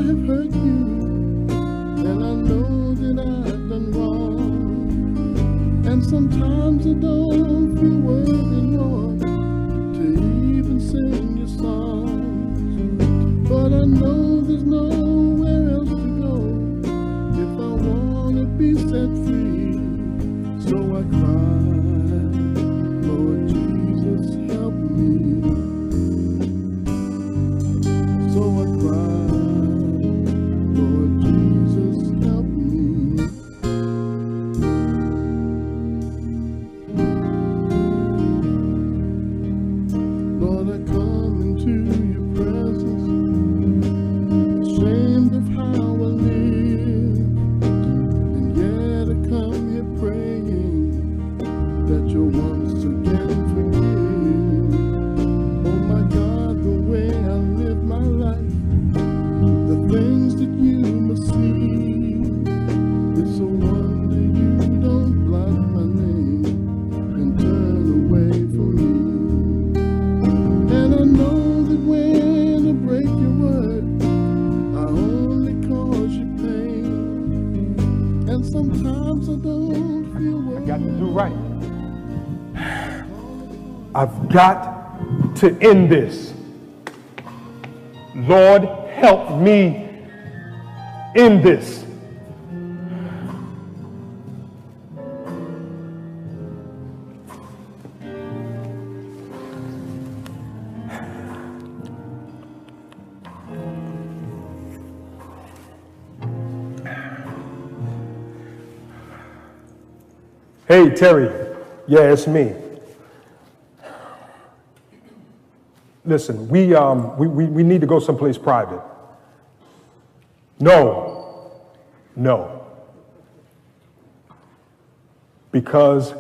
have hurt you, and I know that I've done wrong, and sometimes I don't feel worthy, Lord, to even sing your songs, but I know there's nowhere else to go if I want to be set free, so I cry, Lord Jesus, help me. So I cry, Lord Jesus, help me. Lord, I come into your presence, ashamed of how I live, and yet I come here praying And sometimes I don't feel well. Got to do right. I've got to end this. Lord, help me end this. Hey, Terry. Yeah, it's me. Listen, we need to go someplace private. No. Because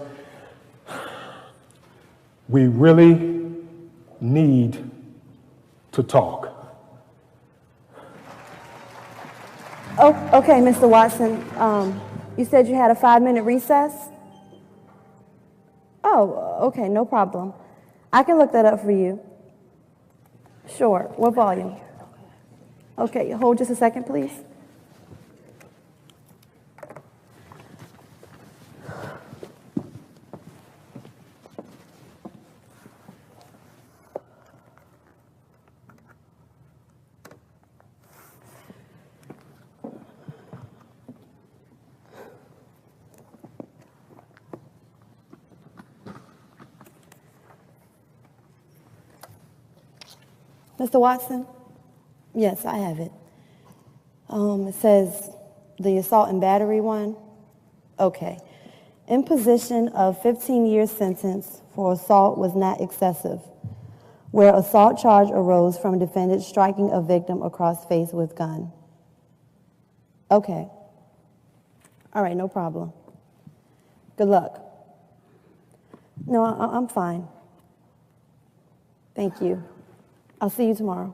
we really need to talk. Oh, okay, Mr. Watson. You said you had a 5-minute recess? Oh, okay, no problem. I can look that up for you. Sure. What volume? Okay, hold just a second, please. Mr. Watson? Yes, I have it. It says the assault and battery one. Okay. Imposition of 15-year sentence for assault was not excessive, where assault charge arose from defendant striking a victim across face with gun. Okay. All right, no problem. Good luck. No, I'm fine. Thank you. I'll see you tomorrow.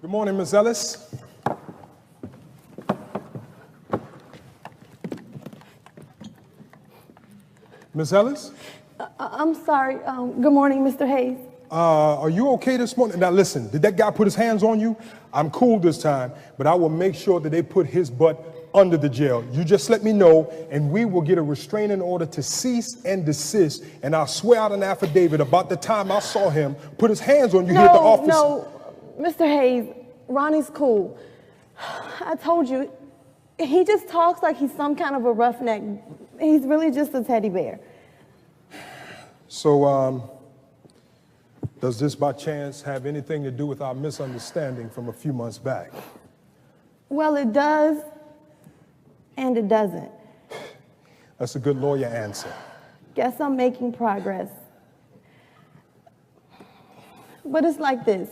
Good morning, Ms. Ellis. Ms. Ellis? I'm sorry. Good morning, Mr. Hayes. Are you okay this morning? Now listen, did that guy put his hands on you? I'm cool this time, but I will make sure that they put his butt under the jail. You just let me know, and we will get a restraining order to cease and desist, and I'll swear out an affidavit about the time I saw him put his hands on you here at the office. No, Mr. Hayes, Ronnie's cool. I told you, he just talks like he's some kind of a roughneck. He's really just a teddy bear. So, does this by chance have anything to do with our misunderstanding from a few months back? Well, it does, and it doesn't. That's a good lawyer answer. Guess I'm making progress. But it's like this.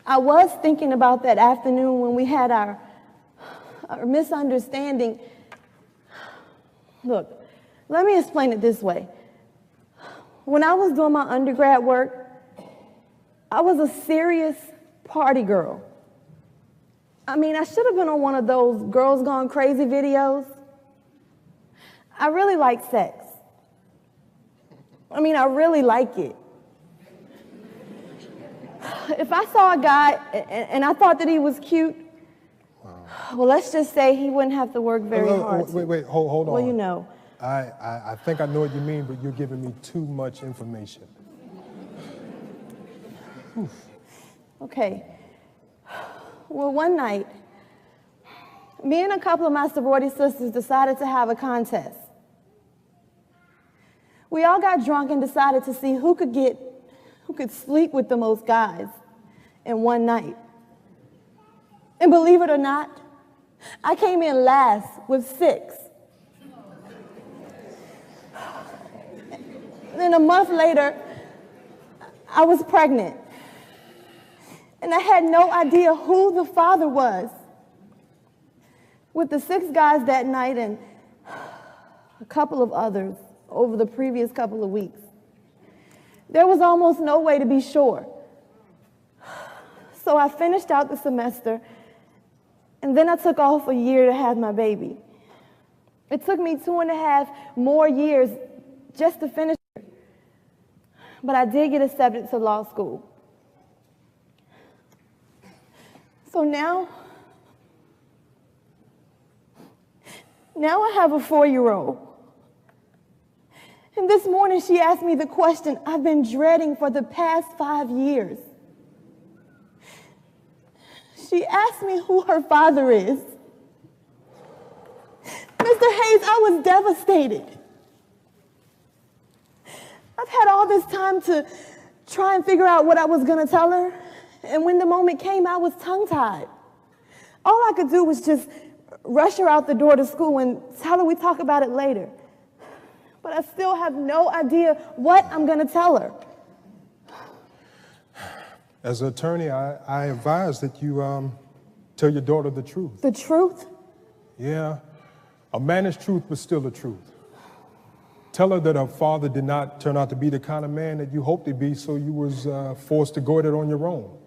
I was thinking about that afternoon when we had our misunderstanding. Look, let me explain it this way. When I was doing my undergrad work, I was a serious party girl. I mean, I should have been on one of those Girls Gone Crazy videos. I really like sex. I mean, I really like it. If I saw a guy and I thought that he was cute, well, let's just say he wouldn't have to work very hard. Wait, hold on. Well, you know. I think I know what you mean, but you're giving me too much information. Okay. Well, one night, me and a couple of my sorority sisters decided to have a contest. We all got drunk and decided to see who could sleep with the most guys in one night. And believe it or not, I came in last with 6. Then a month later, I was pregnant. And I had no idea who the father was. With the 6 guys that night and a couple of others over the previous couple of weeks. There was almost no way to be sure. So I finished out the semester, and then I took off a year to have my baby. It took me 2.5 more years just to finish it, but I did get accepted to law school. So now I have a 4-year-old. And this morning she asked me the question I've been dreading for the past 5 years. She asked me who her father is. Mr. Hayes, I was devastated. I've had all this time to try and figure out what I was going to tell her. And when the moment came, I was tongue-tied. All I could do was just rush her out the door to school and tell her we talk about it later. But I still have no idea what I'm going to tell her. As an attorney, I advise that you tell your daughter the truth. The truth? Yeah, a managed truth, but still the truth. Tell her that her father did not turn out to be the kind of man that you hoped he'd be, so you was forced to go at it on your own.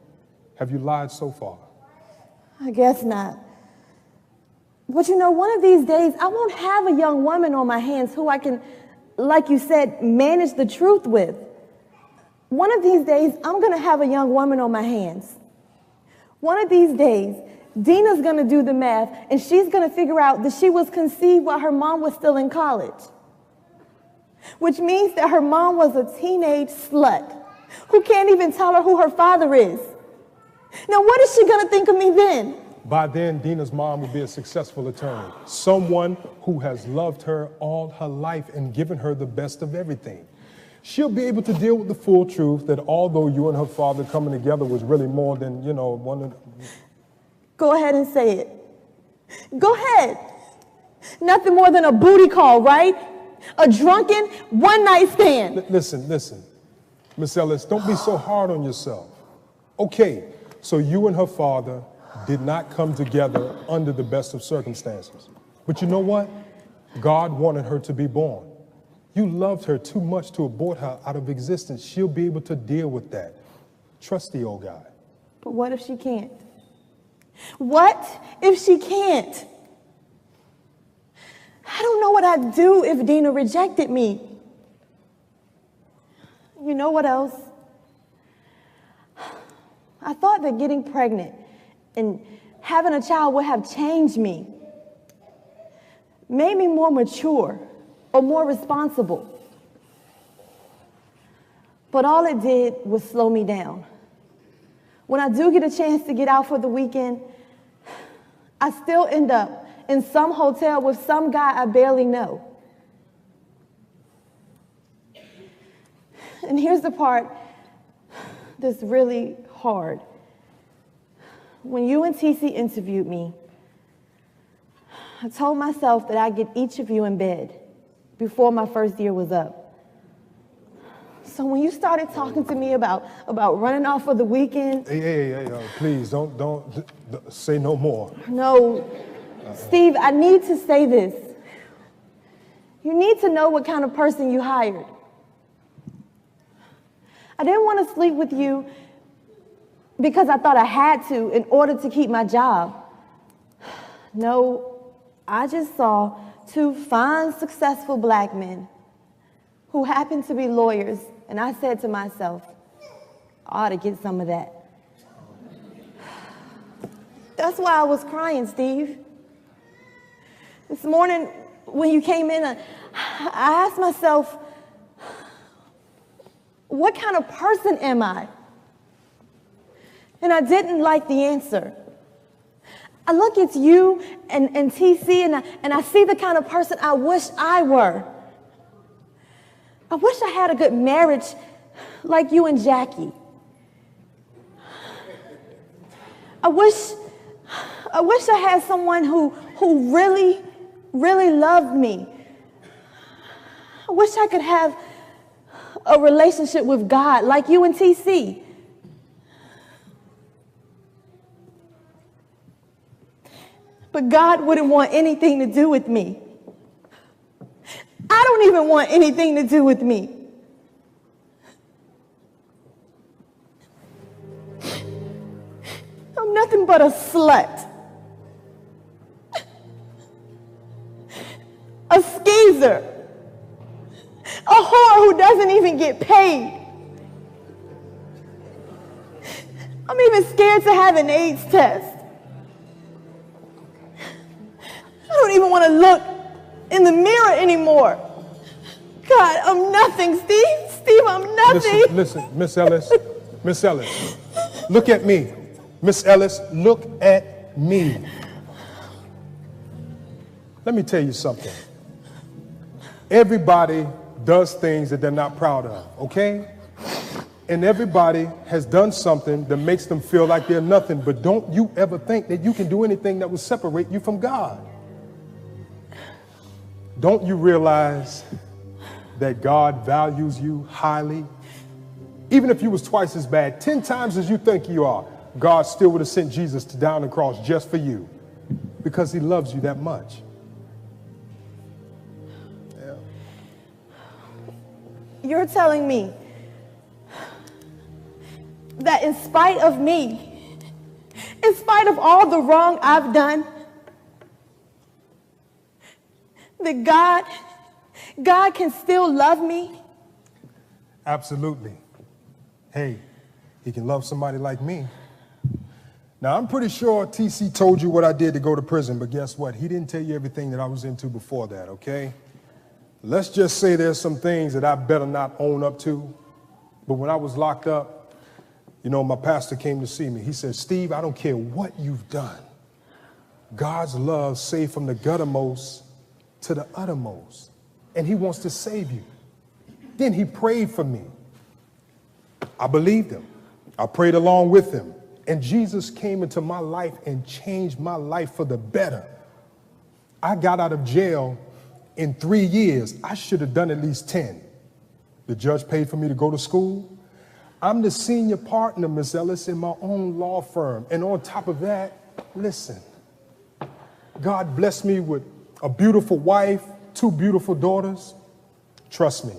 Have you lied so far? I guess not. But you know, one of these days, I won't have a young woman on my hands who I can, like you said, manage the truth with. One of these days, I'm going to have a young woman on my hands. One of these days, Dina's going to do the math, and she's going to figure out that she was conceived while her mom was still in college. Which means that her mom was a teenage slut who can't even tell her who her father is. Now, what is she going to think of me then? By then, Dina's mom will be a successful attorney, someone who has loved her all her life and given her the best of everything. She'll be able to deal with the full truth that although you and her father coming together was really more than, one of the... Go ahead and say it. Go ahead. Nothing more than a booty call, right? A drunken one-night stand. Listen. Miss Ellis, don't be so hard on yourself. Okay, so you and her father did not come together under the best of circumstances. But you know what? God wanted her to be born. You loved her too much to abort her out of existence. She'll be able to deal with that. Trust the old guy. But what if she can't? What if she can't? I don't know what I'd do if Dina rejected me. You know what else? I thought that getting pregnant and having a child would have changed me, made me more mature or more responsible. But all it did was slow me down. When I do get a chance to get out for the weekend, I still end up in some hotel with some guy I barely know. And here's the part that's really hard. When you and TC interviewed me, I told myself that I'd get each of you in bed before my first year was up. So when you started talking to me about running off for the weekend... Hey, please, don't say no more. No, Steve, I need to say this. You need to know what kind of person you hired. I didn't want to sleep with you because I thought I had to in order to keep my job. No, I just saw two fine, successful black men who happened to be lawyers, and I said to myself, I ought to get some of that. That's why I was crying, Steve. This morning, when you came in, I asked myself, what kind of person am I? And I didn't like the answer. I look at you and TC, and I see the kind of person I wish I were. I wish I had a good marriage like you and Jackie. I wish I had someone who really, really loved me. I wish I could have a relationship with God like you and TC. But God wouldn't want anything to do with me. I I don't even want anything to do with me. I'm nothing but a slut. A skeezer. A whore who doesn't even get paid. I'm even scared to have an AIDS test. I don't even want to look in the mirror anymore. God, I'm nothing, Steve. Steve, I'm nothing. Listen, Miss Ellis. Miss Ellis, look at me. Miss Ellis, look at me. Let me tell you something. Everybody does things that they're not proud of, okay? And everybody has done something that makes them feel like they're nothing, but don't you ever think that you can do anything that will separate you from God. Don't you realize that God values you highly? Even if you was twice as bad, 10 times as you think you are, God still would have sent Jesus to down the cross just for you because he loves you that much. Yeah. You're telling me that in spite of me, in spite of all the wrong I've done, that God can still love me? Absolutely. Hey, he can love somebody like me. Now, I'm pretty sure TC told you what I did to go to prison, but guess what? He didn't tell you everything that I was into before that, okay? Let's just say there's some things that I better not own up to. But when I was locked up, you know, my pastor came to see me. He said, Steve, I don't care what you've done. God's love saved from the guttermost to the uttermost. And he wants to save you. Then he prayed for me. I believed him. I prayed along with him. And Jesus came into my life and changed my life for the better. I got out of jail in 3 years. I should have done at least 10. The judge paid for me to go to school. I'm the senior partner, Miss Ellis, in my own law firm. And on top of that, listen, God blessed me with a beautiful wife, 2 beautiful daughters. Trust me.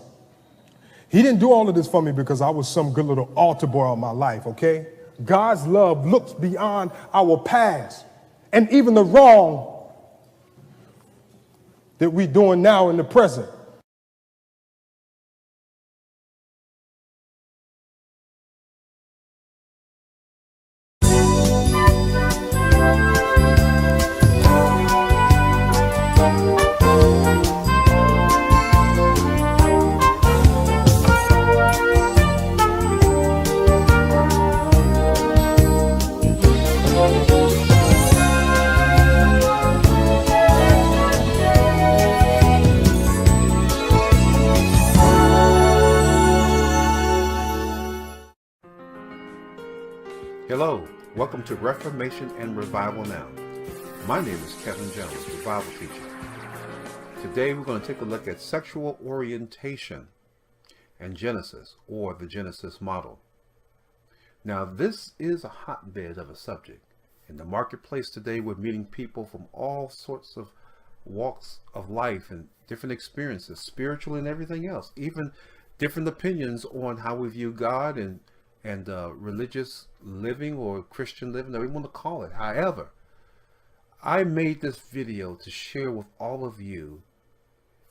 He didn't do all of this for me because I was some good little altar boy all my life, okay? God's love looks beyond our past and even the wrong that we're doing now in the present. Hello, welcome to Reformation and Revival Now. My name is Kevin Jones, Revival Teacher. Today we're going to take a look at sexual orientation and Genesis, or the Genesis model. Now this is a hotbed of a subject. In the marketplace today we're meeting people from all sorts of walks of life and different experiences, spiritual and everything else, even different opinions on how we view God and religious living or Christian living, whatever you want to call it. However, I made this video to share with all of you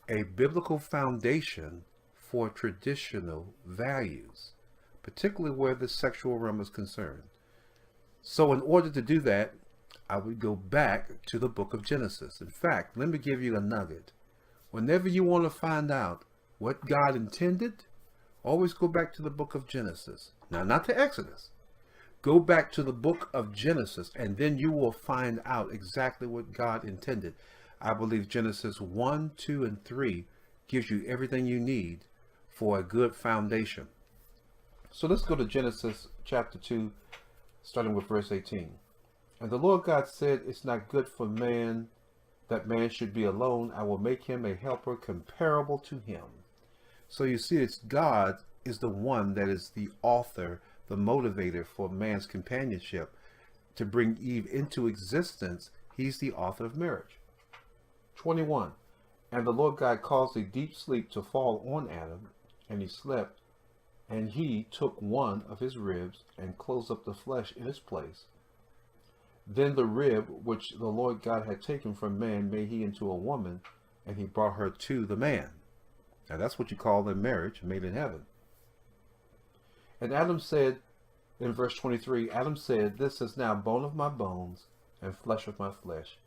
a biblical foundation for traditional values, particularly where the sexual realm is concerned. So in order to do that, I would go back to the book of Genesis. In fact, let me give you a nugget. Whenever you want to find out what God intended, always go back to the book of Genesis. Now, not to Exodus. Go back to the book of Genesis, and then you will find out exactly what God intended. I believe Genesis 1, 2, and 3 gives you everything you need for a good foundation. So let's go to Genesis chapter 2, starting with verse 18. And the Lord God said, it's not good for man that man should be alone. I will make him a helper comparable to him. So you see, it's God is the one that is the author, the motivator for man's companionship. To bring Eve into existence, he's the author of marriage. 21. And the Lord God caused a deep sleep to fall on Adam, and he slept. And he took one of his ribs and closed up the flesh in its place. Then the rib which the Lord God had taken from man made he into a woman, and he brought her to the man. Now that's what you call a marriage made in heaven. And Adam said, in verse 23, Adam said, "This is now bone of my bones and flesh of my flesh.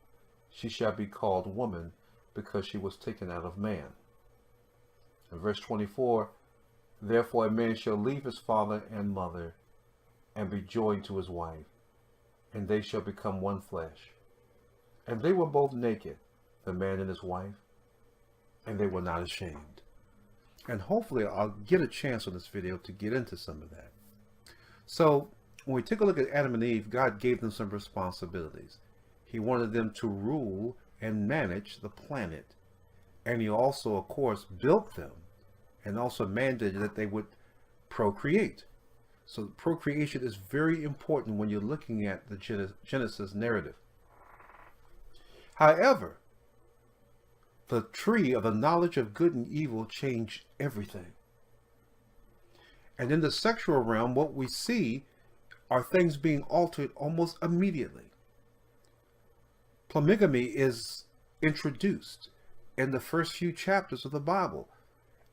She shall be called woman, because she was taken out of man." In verse 24, "Therefore a man shall leave his father and mother, and be joined to his wife, and they shall become one flesh. And they were both naked, the man and his wife, and they were not ashamed." And hopefully I'll get a chance on this video to get into some of that. So when we take a look at Adam and Eve, God gave them some responsibilities. He wanted them to rule and manage the planet. And he also, of course, built them and also mandated that they would procreate. So procreation is very important when you're looking at the Genesis narrative. However, the tree of the knowledge of good and evil changed everything. And in the sexual realm, what we see are things being altered almost immediately. Polygamy is introduced in the first few chapters of the Bible.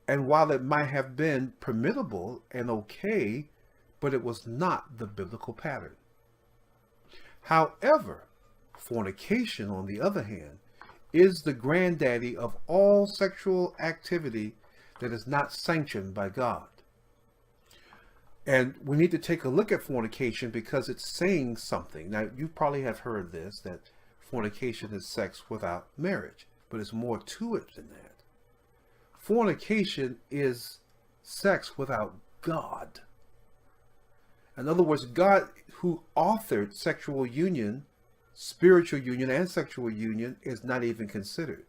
And while it might have been permissible and okay, but it was not the biblical pattern. However, fornication, on the other hand, is the granddaddy of all sexual activity that is not sanctioned by God. And we need to take a look at fornication because it's saying something. Now, you probably have heard this, that fornication is sex without marriage, but it's more to it than that. Fornication is sex without God. In other words, God, who authored sexual union, spiritual union, and sexual union, is not even considered.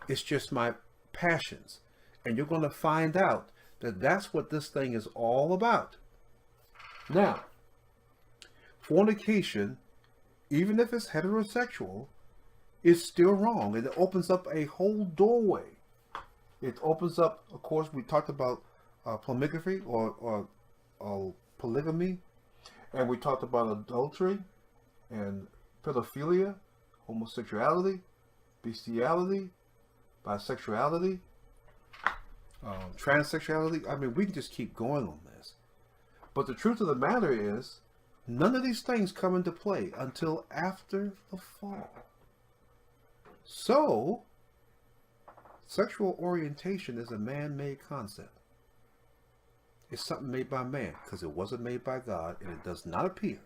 It's just my passions. And you're going to find out that that's what this thing is all about. Now, fornication, even if it's heterosexual, is still wrong. And it opens up a whole doorway. It opens up, of course, we talked about polygamy or polygamy. And we talked about adultery and pedophilia, homosexuality, bestiality, bisexuality, transsexuality. I mean, we can just keep going on this. But the truth of the matter is, none of these things come into play until after the fall. So, sexual orientation is a man-made concept. It's something made by man because it wasn't made by God, and it does not appear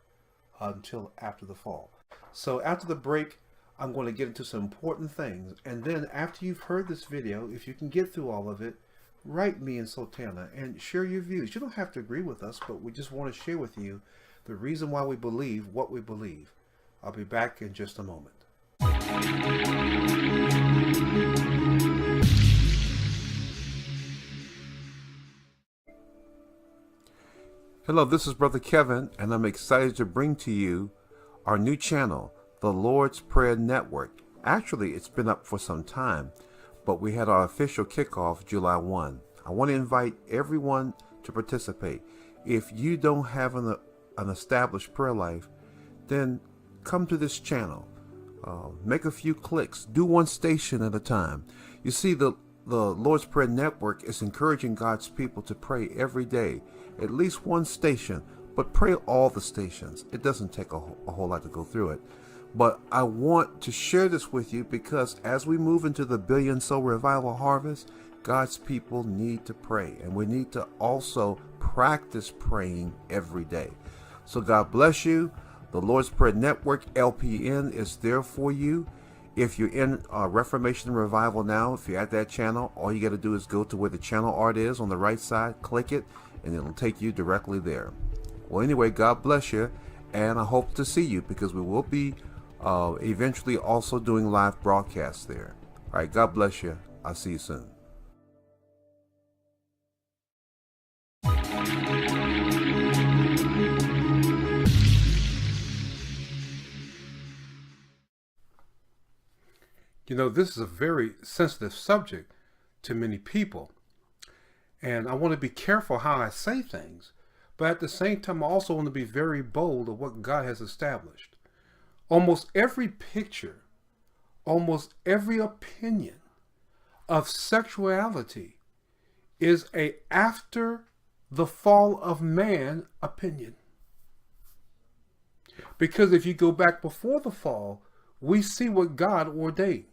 until after the fall. So after the break, I'm going to get into some important things. And then after you've heard this video, if you can get through all of it, write me in Sultana and share your views. You don't have to agree with us, but we just want to share with you the reason why we believe what we believe. I'll be back in just a moment. Hello, this is Brother Kevin, and I'm excited to bring to you our new channel, the Lord's Prayer Network. Actually, it's been up for some time, but we had our official kickoff July 1. I want to invite everyone to participate. If you don't have an established prayer life, then come to this channel. Make a few clicks. Do one station at a time. You see, the Lord's Prayer Network is encouraging God's people to pray every day, at least one station, but pray all the stations. It doesn't take a whole lot to go through it. But I want to share this with you because as we move into the billion soul revival harvest, God's people need to pray. And we need to also practice praying every day. So God bless you. The Lord's Prayer Network, LPN, is there for you. If you're in Reformation and Revival now, if you're at that channel, all you got to do is go to where the channel art is on the right side, click it, and it'll take you directly there. Well, anyway, God bless you, and I hope to see you because we will be eventually also doing live broadcasts there. All right, God bless you. I'll see you soon. You this is a very sensitive subject to many people. And I want to be careful how I say things. But at the same time, I also want to be very bold of what God has established. Almost every picture, almost every opinion of sexuality is a after the fall of man opinion. Because if you go back before the fall, we see what God ordained.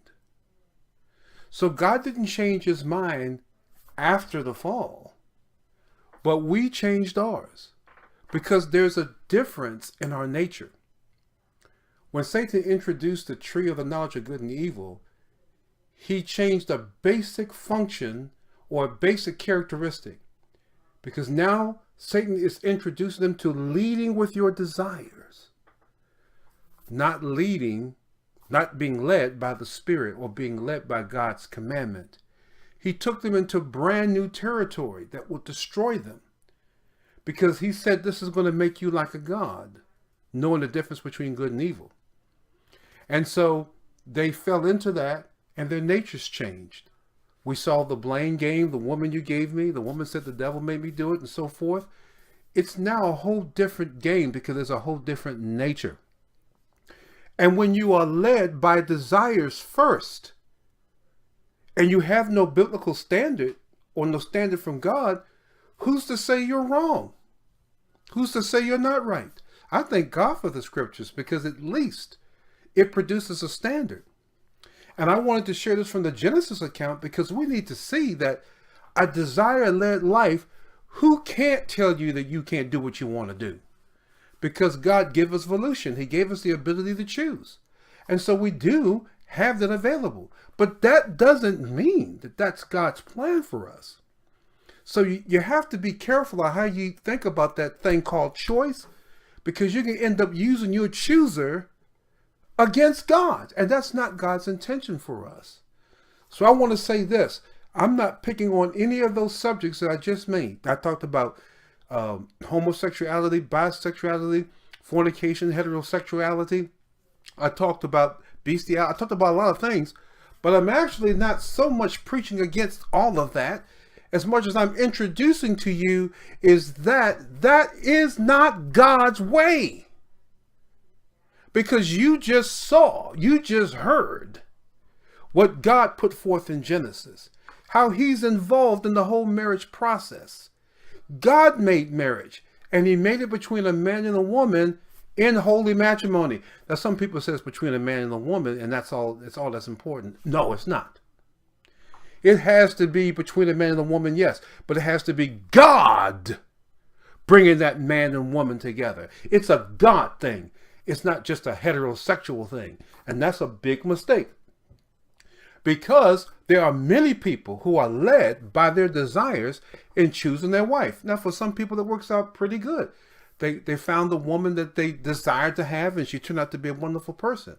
So God didn't change his mind after the fall, but we changed ours because there's a difference in our nature. When Satan introduced the tree of the knowledge of good and evil, he changed a basic function or a basic characteristic, because now Satan is introducing them to leading with your desires, not being led by the Spirit or being led by God's commandment. He took them into brand new territory that will destroy them, because he said this is going to make you like a god, knowing the difference between good and evil. And so they fell into that, and their natures changed. We saw the blame game, the woman you gave me, the woman said the devil made me do it, and so forth. It's now a whole different game because there's a whole different nature. And when you are led by desires first, and you have no biblical standard or no standard from God, who's to say you're wrong? Who's to say you're not right? I thank God for the scriptures, because at least it produces a standard. And I wanted to share this from the Genesis account because we need to see that a desire-led life, who can't tell you that you can't do what you want to do? Because God gave us volition. He gave us the ability to choose. And so we do have that available. But that doesn't mean that that's God's plan for us. So you have to be careful of how you think about that thing called choice, because you can end up using your chooser against God. And that's not God's intention for us. So I want to say this. I'm not picking on any of those subjects that I just made. I talked about homosexuality, bisexuality, fornication, heterosexuality. I talked about bestiality. I talked about a lot of things, but I'm actually not so much preaching against all of that as much as I'm introducing to you is that is not God's way. Because you just heard what God put forth in Genesis, how he's involved in the whole marriage process. God made marriage, and he made it between a man and a woman in holy matrimony. Now, some people say it's between a man and a woman, and it's all that's important. No, it's not. It has to be between a man and a woman, yes, but it has to be God bringing that man and woman together. It's a God thing. It's not just a heterosexual thing. And that's a big mistake. Because there are many people who are led by their desires in choosing their wife. Now, for some people, that works out pretty good. They found the woman that they desired to have, and she turned out to be a wonderful person.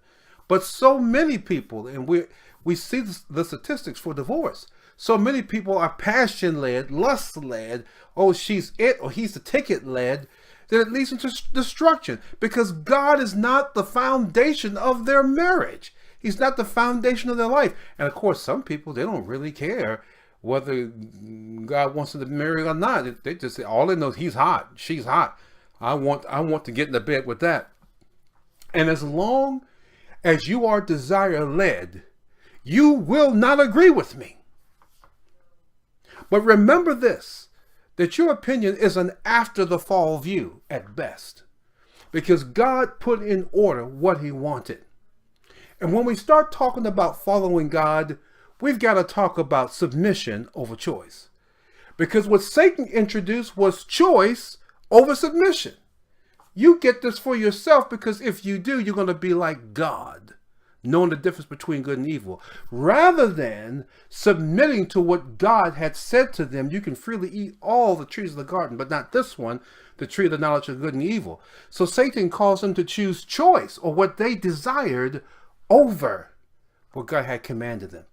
But so many people, and we see the statistics for divorce. So many people are passion-led, lust-led, oh, she's it, or he's the ticket-led, that it leads into destruction, because God is not the foundation of their marriage. He's not the foundation of their life. And of course, some people, they don't really care whether God wants them to marry or not. They just say, all they know is he's hot, she's hot. I want to get into bed with that. And as long as you are desire-led, you will not agree with me. But remember this, that your opinion is an after the fall view at best, because God put in order what he wanted. And when we start talking about following God, we've got to talk about submission over choice. Because what Satan introduced was choice over submission. You get this for yourself, because if you do, you're going to be like God, knowing the difference between good and evil. Rather than submitting to what God had said to them, you can freely eat all the trees of the garden, but not this one, the tree of the knowledge of good and evil. So Satan calls them to choose choice, or what they desired, over what God had commanded them.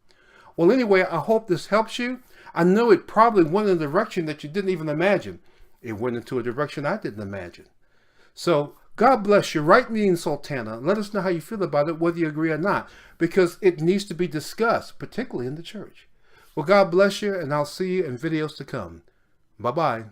Well, anyway, I hope this helps you. I know it probably went in a direction that you didn't even imagine. It went into a direction I didn't imagine. So God bless you. Write me in Sultana. Let us know how you feel about it, whether you agree or not, because it needs to be discussed, particularly in the church. Well, God bless you, and I'll see you in videos to come. Bye-bye.